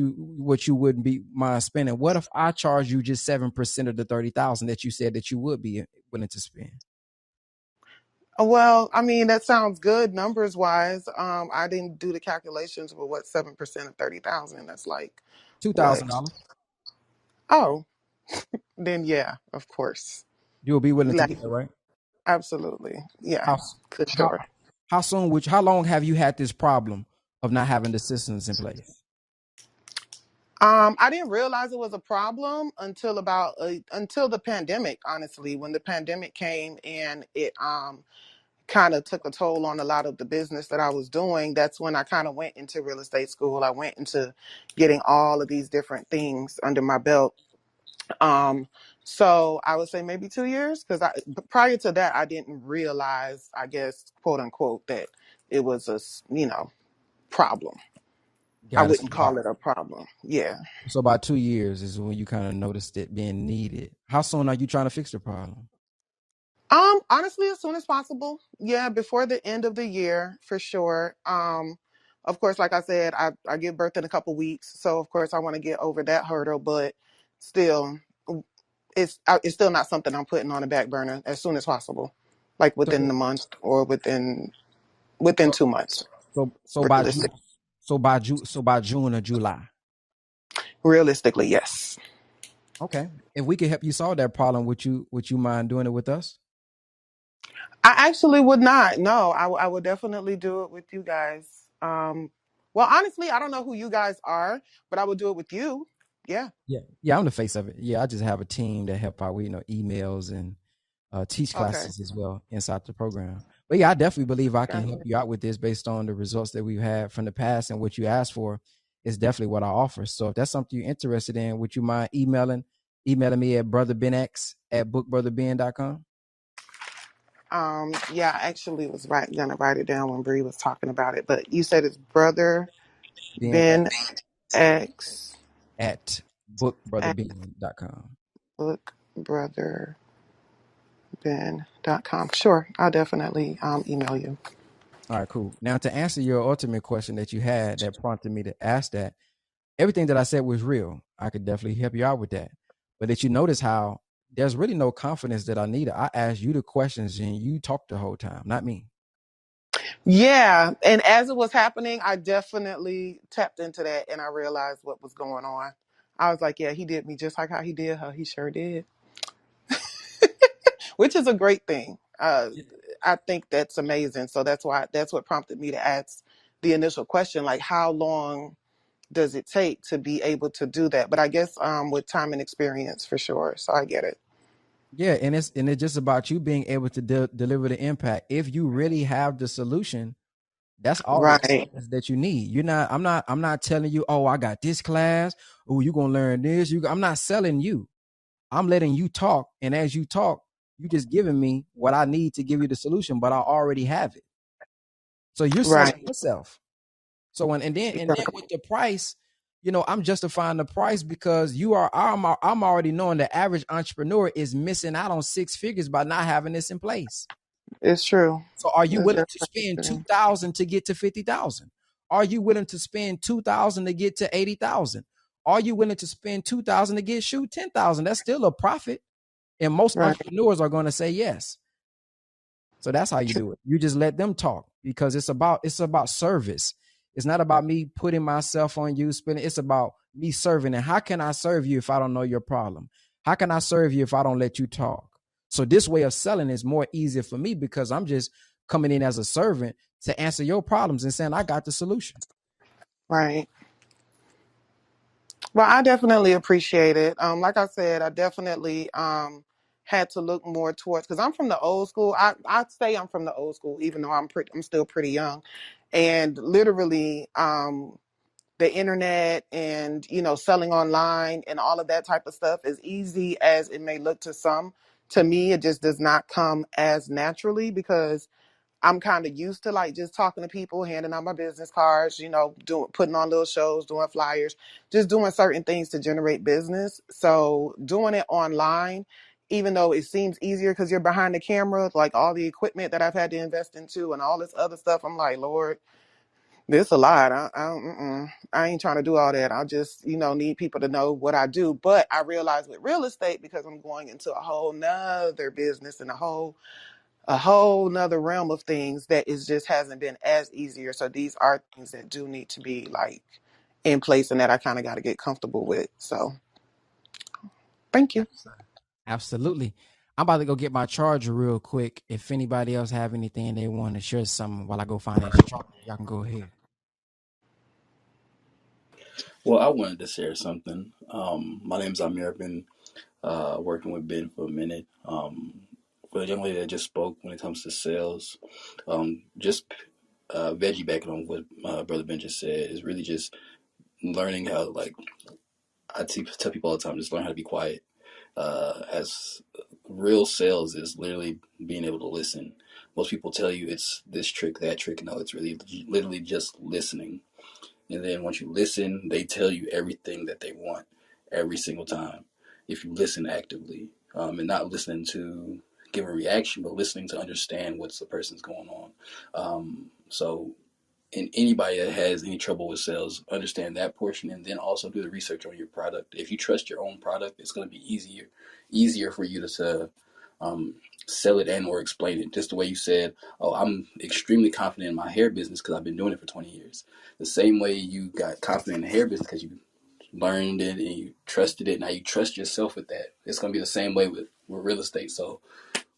Speaker 1: you wouldn't be mind spending. What if I charge you just 7% of the 30,000 that you said that you would be willing to spend?
Speaker 16: Well, I mean, that sounds good numbers wise. I didn't do the calculations, but what 7% of 30,000? That's like
Speaker 1: Two
Speaker 16: what?
Speaker 1: thousand dollars.
Speaker 16: Oh, then yeah, of course.
Speaker 1: You will be willing to
Speaker 16: Like,
Speaker 1: do that, right?
Speaker 16: absolutely. Yeah,
Speaker 1: How
Speaker 16: for
Speaker 1: how
Speaker 16: sure.
Speaker 1: how long have you had this problem of not having the systems in place?
Speaker 16: I didn't realize it was a problem until the pandemic, honestly. When the pandemic came and it kind of took a toll on a lot of the business that I was doing, that's when I kind of went into real estate school. I went into getting all of these different things under my belt. Um, so I would say maybe 2 years, because prior to that, I didn't realize, I guess, quote unquote, that it was problem. I
Speaker 1: Got it.
Speaker 16: wouldn't call it a problem. Yeah.
Speaker 1: So about 2 years is when you kind of noticed it being needed. How soon are you trying to fix the problem?
Speaker 16: Honestly, as soon as possible. Yeah, before the end of the year, for sure. Of course, like I said, I give birth in a couple weeks, so of course I want to get over that hurdle, but still, it's still not something I'm putting on the back burner. As soon as possible, like within
Speaker 1: So
Speaker 16: the month or within
Speaker 1: so
Speaker 16: 2 months,
Speaker 1: so by June,
Speaker 16: realistic.
Speaker 1: so by June or July.
Speaker 16: Realistically, yes.
Speaker 1: Okay. If we could help you solve that problem, would you mind doing it with us?
Speaker 16: I actually would not. No, I would definitely do it with you guys. Well, honestly, I don't know who you guys are, but I would do it with you. Yeah.
Speaker 1: Yeah, I'm the face of it. Yeah, I just have a team that help out with emails and teach
Speaker 16: Okay.
Speaker 1: classes as well inside the program. But yeah, I definitely believe I can help
Speaker 16: Gotcha.
Speaker 1: you out with this based on the results that we've had from the past and what you asked for is definitely what I offer. So if that's something you're interested in, would you mind emailing me at brotherbenx@bookbrotherben.com?
Speaker 16: Yeah, I actually was gonna write it down when Bree was talking about it, but you said it's brother Ben
Speaker 1: benx
Speaker 16: X
Speaker 1: at
Speaker 16: at
Speaker 1: bookbrotherben.com.
Speaker 16: bookbrotherben.com. Sure, I'll definitely email you.
Speaker 1: All right, cool. Now to answer your ultimate question that you had that prompted me to ask that, everything that I said was real. I could definitely help you out with that. But did you notice how there's really no confidence that I needed? I asked you the questions and you talked the whole time, not me.
Speaker 16: Yeah, and as it was happening, I definitely tapped into that and I realized what was going on. I was like, yeah, he did me just like how he did her. He sure did, which is a great thing. I think that's amazing. So that's what prompted me to ask the initial question, like, how long does it take to be able to do that? But I guess with time and experience for sure. So I get it.
Speaker 1: Yeah, and it's just about you being able to deliver the impact. If you really have the solution, that's all the
Speaker 16: Right.
Speaker 1: evidence that you need. I'm not telling you, oh, I got this class. Oh, you're gonna learn this. I'm not selling you. I'm letting you talk. And as you talk, you just giving me what I need to give you the solution, but I already have it. So you're selling
Speaker 16: Right.
Speaker 1: yourself. So and then with the price, I'm justifying the price because I'm already knowing the average entrepreneur is missing out on six figures by not having this in place.
Speaker 16: It's true.
Speaker 1: So are you
Speaker 16: It's
Speaker 1: willing
Speaker 16: very
Speaker 1: to spend
Speaker 16: true.
Speaker 1: 2,000 to get to 50,000? Are you willing to spend 2,000 to get to 80,000? Are you willing to spend 2,000 to get shoot 10,000? That's still a profit. And most
Speaker 16: Right.
Speaker 1: entrepreneurs are going to say yes. So that's how you
Speaker 16: True.
Speaker 1: do it. You just let them talk because it's about service. It's not about me putting myself on you, spending. It's about me serving. And how can I serve you if I don't know your problem? How can I serve you if I don't let you talk? So this way of selling is more easier for me because I'm just coming in as a servant to answer your problems and saying I got the solution.
Speaker 16: Right. Well, I definitely appreciate it. Like I said, I definitely had to look more towards because I'm from the old school. I'd say I'm from the old school, even though I'm still pretty young, and literally the internet and selling online and all of that type of stuff, as easy as it may look to some, to me it just does not come as naturally because I'm kind of used to like just talking to people, handing out my business cards, putting on little shows, doing flyers, just doing certain things to generate business. So doing it online, even though it seems easier because you're behind the camera, like all the equipment that I've had to invest into and all this other stuff, I'm like, Lord, this a lot. I ain't trying to do all that. I just, need people to know what I do. But I realize with real estate, because I'm going into a whole nother business and a whole nother realm of things that is just hasn't been as easier. So these are things that do need to be like in place and that I kind of got to get comfortable with. So thank you.
Speaker 1: Absolutely. I'm about to go get my charger real quick. If anybody else have anything they want to share something while I go find this charger, y'all can go ahead.
Speaker 19: Well, I wanted to share something. My name's Amir. I've been working with Ben for a minute. For the young lady that just spoke when it comes to sales, just veggie back on what Brother Ben just said is really just learning how, like, tell people all the time, just learn how to be quiet. As real sales is literally being able to listen. Most people tell you it's this trick, that trick. No, it's really literally just listening. And then once you listen, they tell you everything that they want every single time. If you listen actively, and not listening to give a reaction, but listening to understand what's the person's going on. So, and anybody that has any trouble with sales, understand that portion, and then also do the research on your product. If you trust your own product, it's going to be easier for you to um, sell it and or explain it. Just the way you said, "Oh, I'm extremely confident in my hair business because I've been doing it for 20 years." The same way you got confident in the hair business because you learned it and you trusted it. Now you trust yourself with that. It's going to be the same way with real estate. So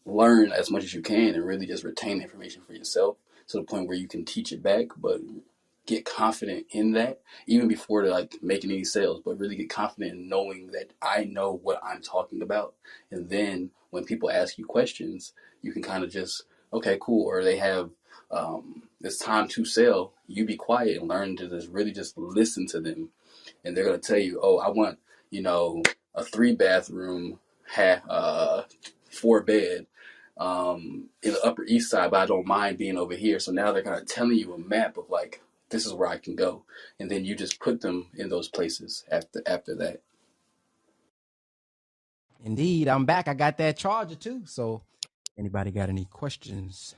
Speaker 19: learn as much as you can and really just retain the information for yourself to the point where you can teach it back. But get confident in that even before to like making any sales, but really get confident in knowing that I know what I'm talking about. And then when people ask you questions, you can kind of just, okay, cool. Or they have it's time to sell. You be quiet and learn to just really just listen to them, and they're gonna tell you, oh, I want, you know, a 3 bathroom, 4 bed, in the Upper East Side, but I don't mind being over here. So now they're kind of telling you a map of like, this is where I can go, and then you just put them in those places after that.
Speaker 1: Indeed, I'm back. I got that charger too. So, anybody got any questions?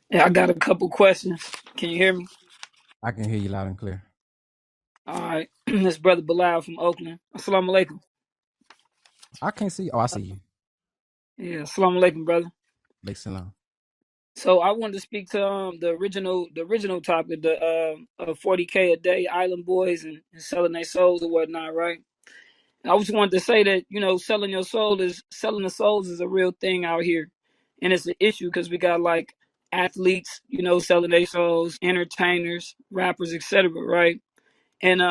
Speaker 20: Yeah, I got a couple questions. Can you hear me?
Speaker 1: I can hear you loud and clear.
Speaker 20: All right. This brother Bilal from Oakland. Assalamu alaikum.
Speaker 1: I can't see. Oh, I see you.
Speaker 20: Yeah, assalamu alaikum, brother.
Speaker 1: Make sense.
Speaker 20: So I wanted to speak to the original topic, the 40K a day island boys and selling their souls or whatnot, right? And I just wanted to say that, selling the souls is a real thing out here. And it's an issue because we got like athletes, selling their souls, entertainers, rappers, etc., right? And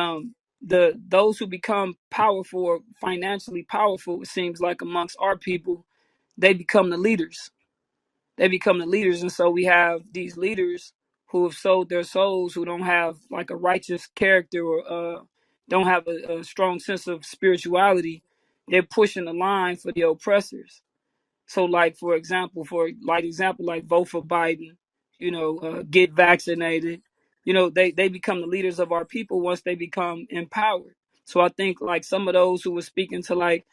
Speaker 20: the those who become powerful or financially powerful, it seems like amongst our people, they become the leaders. They become the leaders, and so we have these leaders who have sold their souls, who don't have like a righteous character or don't have a strong sense of spirituality. They're pushing the line for the oppressors. So, like for example, like vote for Biden, get vaccinated. They become the leaders of our people once they become empowered. So I think like some of those who were speaking to like,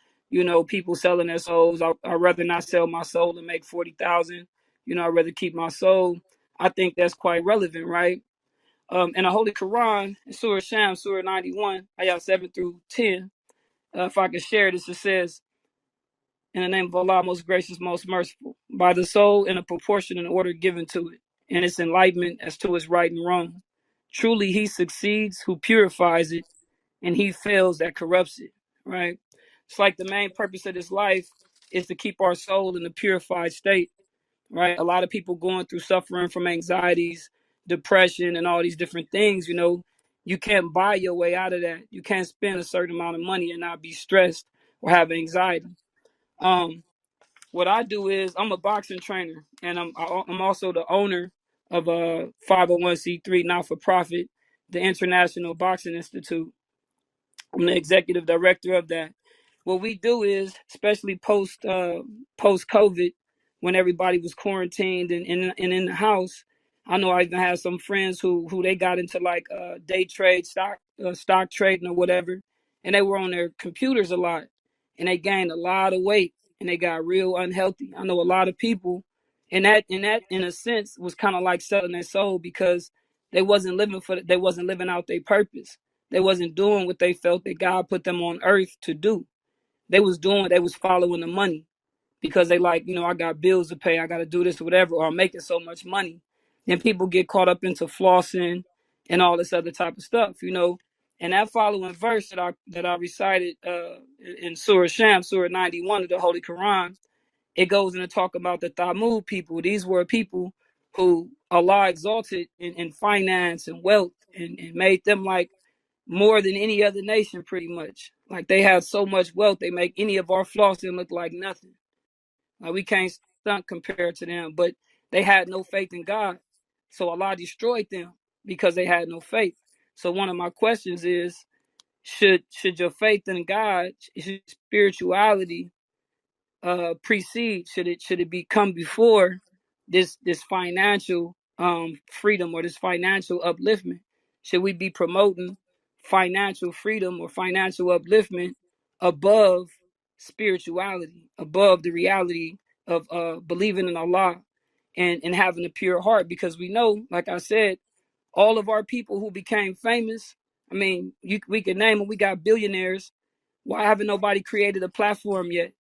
Speaker 20: people selling their souls. I'd rather not sell my soul and make 40,000. I'd rather keep my soul. I think that's quite relevant, right? In the Holy Quran, in Surah Sham, Surah 91, ayat 7 through 10. If I could share this, it says, in the name of Allah, most gracious, most merciful, by the soul in a proportion and order given to it, and its enlightenment as to its right and wrong. Truly, he succeeds who purifies it, and he fails that corrupts it. Right? It's like the main purpose of this life is to keep our soul in a purified state. Right? A lot of people going through suffering from anxieties, depression, and all these different things. You can't buy your way out of that. You can't spend a certain amount of money and not be stressed or have anxiety. Um, what I do is I'm a boxing trainer, and I'm also the owner of a 501c3 not for profit, the International Boxing Institute. I'm the executive director of that. What we do is, especially post COVID, when everybody was quarantined and in the house, I know I even have some friends who they got into like day trade, stock trading or whatever, and they were on their computers a lot, and they gained a lot of weight and they got real unhealthy. I know a lot of people, and that in a sense was kind of like selling their soul because they wasn't living out their purpose. They wasn't doing what they felt that God put them on earth to do. They was following the money because they like, I got bills to pay, I gotta do this or whatever, or I'm making so much money. Then people get caught up into flossing and all this other type of stuff. And that following verse that I recited in Surah Sham, Surah 91 of the Holy Quran, it goes in to talk about the Thamud people. These were people who Allah exalted in finance and wealth and made them like more than any other nation, pretty much. Like they have so much wealth, they make any of our flossing look like nothing. Like we can't stunt compared to them, but they had no faith in God. So Allah destroyed them because they had no faith. So one of my questions is, should your faith in God, should spirituality precede? Should it be come before this financial freedom or this financial upliftment? Should we be promoting financial freedom or financial upliftment above spirituality, above the reality of believing in Allah and having a pure heart? Because we know, like I said, all of our people who became famous, I mean, we could name them, we got billionaires. Why haven't nobody created a platform yet?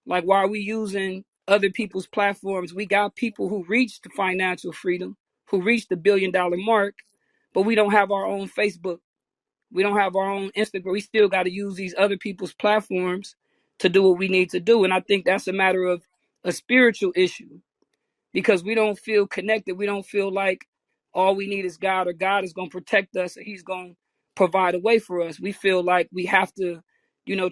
Speaker 20: Like, why are we using other people's platforms? We got people who reached financial freedom, who reached the $1 billion mark, but we don't have our own Facebook. We don't have our own Instagram. We still got to use these other people's platforms to do what we need to do. And I think that's a matter of a spiritual issue because we don't feel connected. We don't feel like all we need is God, or God is going to protect us and he's going to provide a way for us. We feel like we have to,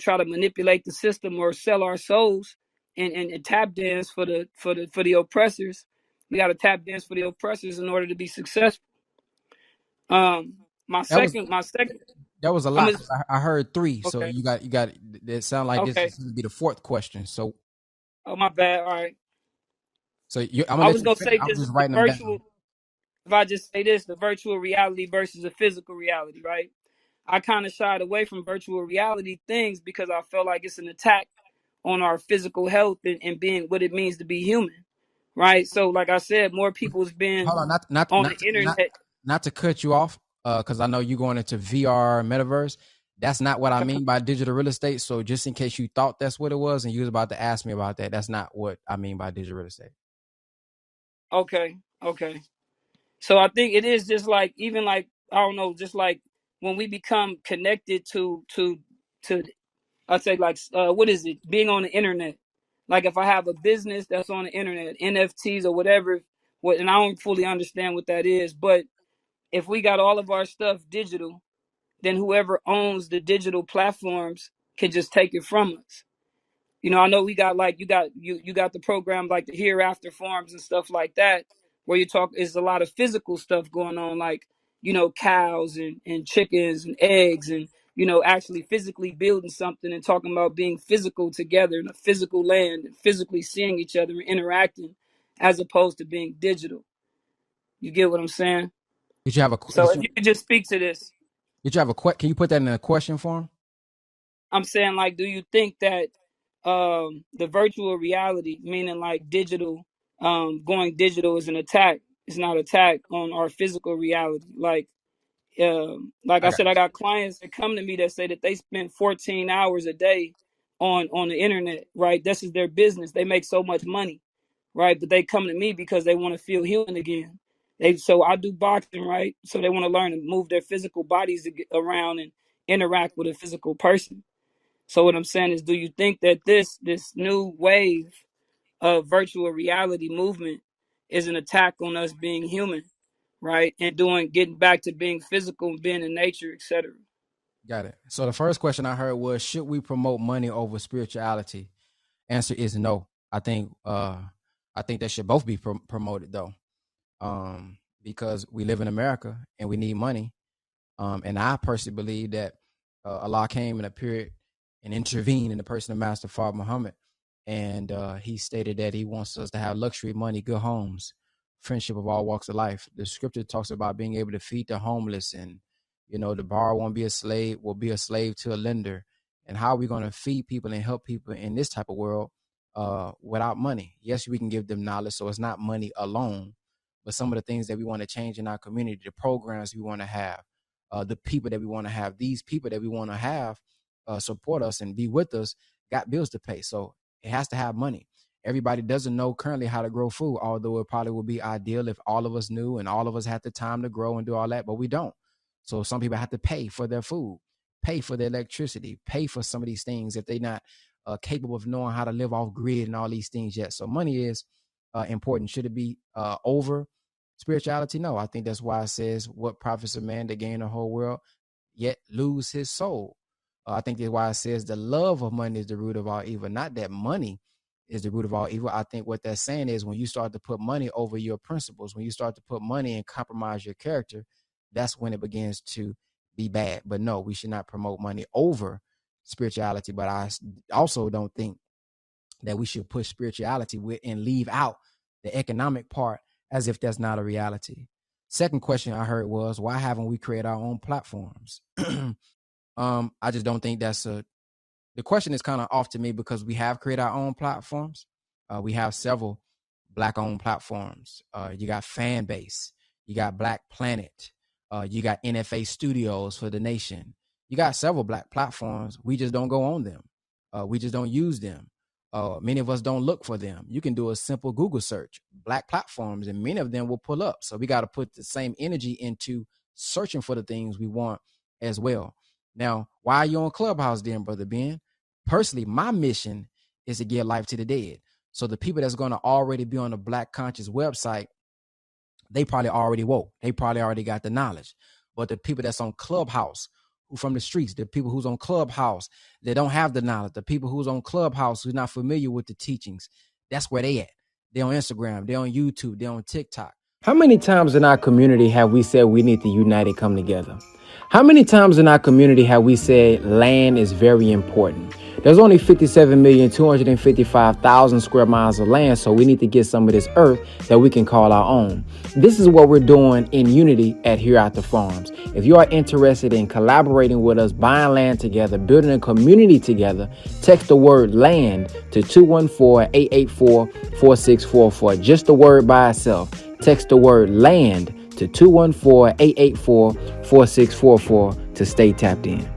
Speaker 20: try to manipulate the system or sell our souls and tap dance for the oppressors. We got to tap dance for the oppressors in order to be successful. Um, my
Speaker 1: That was
Speaker 20: second, my second,
Speaker 1: that was a
Speaker 20: I'm
Speaker 1: lot.
Speaker 20: gonna,
Speaker 1: 'Cause I heard three, so
Speaker 20: okay,
Speaker 1: you got. It sound like this
Speaker 20: okay.
Speaker 1: is going to be the fourth question. So
Speaker 20: Oh, my bad. All right.
Speaker 1: I'm gonna
Speaker 20: I
Speaker 1: let
Speaker 20: was
Speaker 1: you
Speaker 20: gonna
Speaker 1: finish.
Speaker 20: say
Speaker 1: I'm
Speaker 20: just
Speaker 1: just
Speaker 20: the
Speaker 1: writing them
Speaker 20: virtual.
Speaker 1: down.
Speaker 20: If I just say this, the virtual reality versus the physical reality, right? I kind of shied away from virtual reality things because I felt like it's an attack on our physical health and being what it means to be human, right? So, like I said, more people's been
Speaker 1: Hold on, not not
Speaker 20: on the
Speaker 1: not not
Speaker 20: internet.
Speaker 1: not to cut you off, because I know you're going into VR metaverse. That's not what I
Speaker 20: Okay,
Speaker 1: mean by digital real estate. So just in case you thought that's what it was, and you was about to ask me about that, that's not what I mean by digital real estate.
Speaker 20: okay, okay. So I think it is just like even like I don't know, just like when we become connected to I'd say like what is it? Being on the internet. Like if I have a business that's on the internet, NFTs or whatever, what and I don't fully understand what that is, but if we got all of our stuff digital, then whoever owns the digital platforms can just take it from us. I know we got like you got the program like the hereafter forums and stuff like that, where you talk is a lot of physical stuff going on, like cows and chickens and eggs and actually physically building something and talking about being physical together in a physical land and physically seeing each other and interacting, as opposed to being digital. You get what I'm saying?
Speaker 1: Did you have a
Speaker 20: So if you could just speak to this.
Speaker 1: Can you put that in a question form?
Speaker 20: I'm saying, like, do you think that the virtual reality, meaning like digital, going digital, is an attack? It's not an attack on our physical reality. Like
Speaker 1: I
Speaker 20: I
Speaker 1: got
Speaker 20: said, I got clients that come to me that say that they spend 14 hours a day on the internet. Right, this is their business. They make so much money, right? But they come to me because they want to feel human again. So I do boxing, right? So they want to learn to move their physical bodies around and interact with a physical person. So what I'm saying is, do you think that this new wave of virtual reality movement is an attack on us being human, right? And getting back to being physical and being in nature, etc.
Speaker 1: got it. So the first question I heard was, should we promote money over spirituality? Answer is no. I think that should both be promoted though, because we live in America and we need money. And I personally believe that Allah came in a period and intervened in the person of Master Father Muhammad. And he stated that he wants us to have luxury, money, good homes, friendship of all walks of life. The scripture talks about being able to feed the homeless, and the borrower won't be a slave, will be a slave to a lender. And how are we going to feed people and help people in this type of world without money? Yes, we can give them knowledge, so it's not money alone, but some of the things that we want to change in our community, the programs we want to have, the people that we want to have, these people that we want to have support us and be with us, got bills to pay. So it has to have money. Everybody doesn't know currently how to grow food, although it probably would be ideal if all of us knew and all of us had the time to grow and do all that, but we don't. So some people have to pay for their food, pay for their electricity, pay for some of these things if they're not capable of knowing how to live off grid and all these things yet. So money is important. Should it be over spirituality? No. I think that's why it says, what profits a man to gain the whole world yet lose his soul? I think that's why it says the love of money is the root of all evil, not that money is the root of all evil. I think what that's saying is, when you start to put money over your principles, when you start to put money and compromise your character, that's when it begins to be bad. But no, we should not promote money over spirituality. But I also don't think that we should push spirituality with and leave out the economic part as if that's not a reality. Second question I heard was, why haven't we created our own platforms? I just don't think that's the question is kind of off to me, because we have created our own platforms. We have several black owned platforms. You got Fan Base, you got Black Planet, you got NFA Studios for the Nation. You got several black platforms. We just don't go on them. We just don't use them. Many of us don't look for them. You can do a simple Google search, black platforms, and many of them will pull up. So we got to put the same energy into searching for the things we want as well. Now, why are you on Clubhouse then, Brother Ben? Personally, my mission is to give life to the dead. So the people that's going to already be on the Black Conscious website they probably already woke. They probably already got the knowledge. But the people that's on Clubhouse, who from the streets, the people who's on Clubhouse, they don't have the knowledge. The people who's on Clubhouse who's not familiar with the teachings, that's where they at. They on Instagram, they on YouTube, they on TikTok. How many times in our community have we said we need to unite and come together? How many times in our community have we said land is very important? There's only 57,255,000 square miles of land, so we need to get some of this earth that we can call our own. This is what we're doing in unity at Here Out the Farms. If you are interested in collaborating with us, buying land together, building a community together, text the word land to 214-884-4644. Just the word by itself. Text the word land to 214-884-4644 to stay tapped in.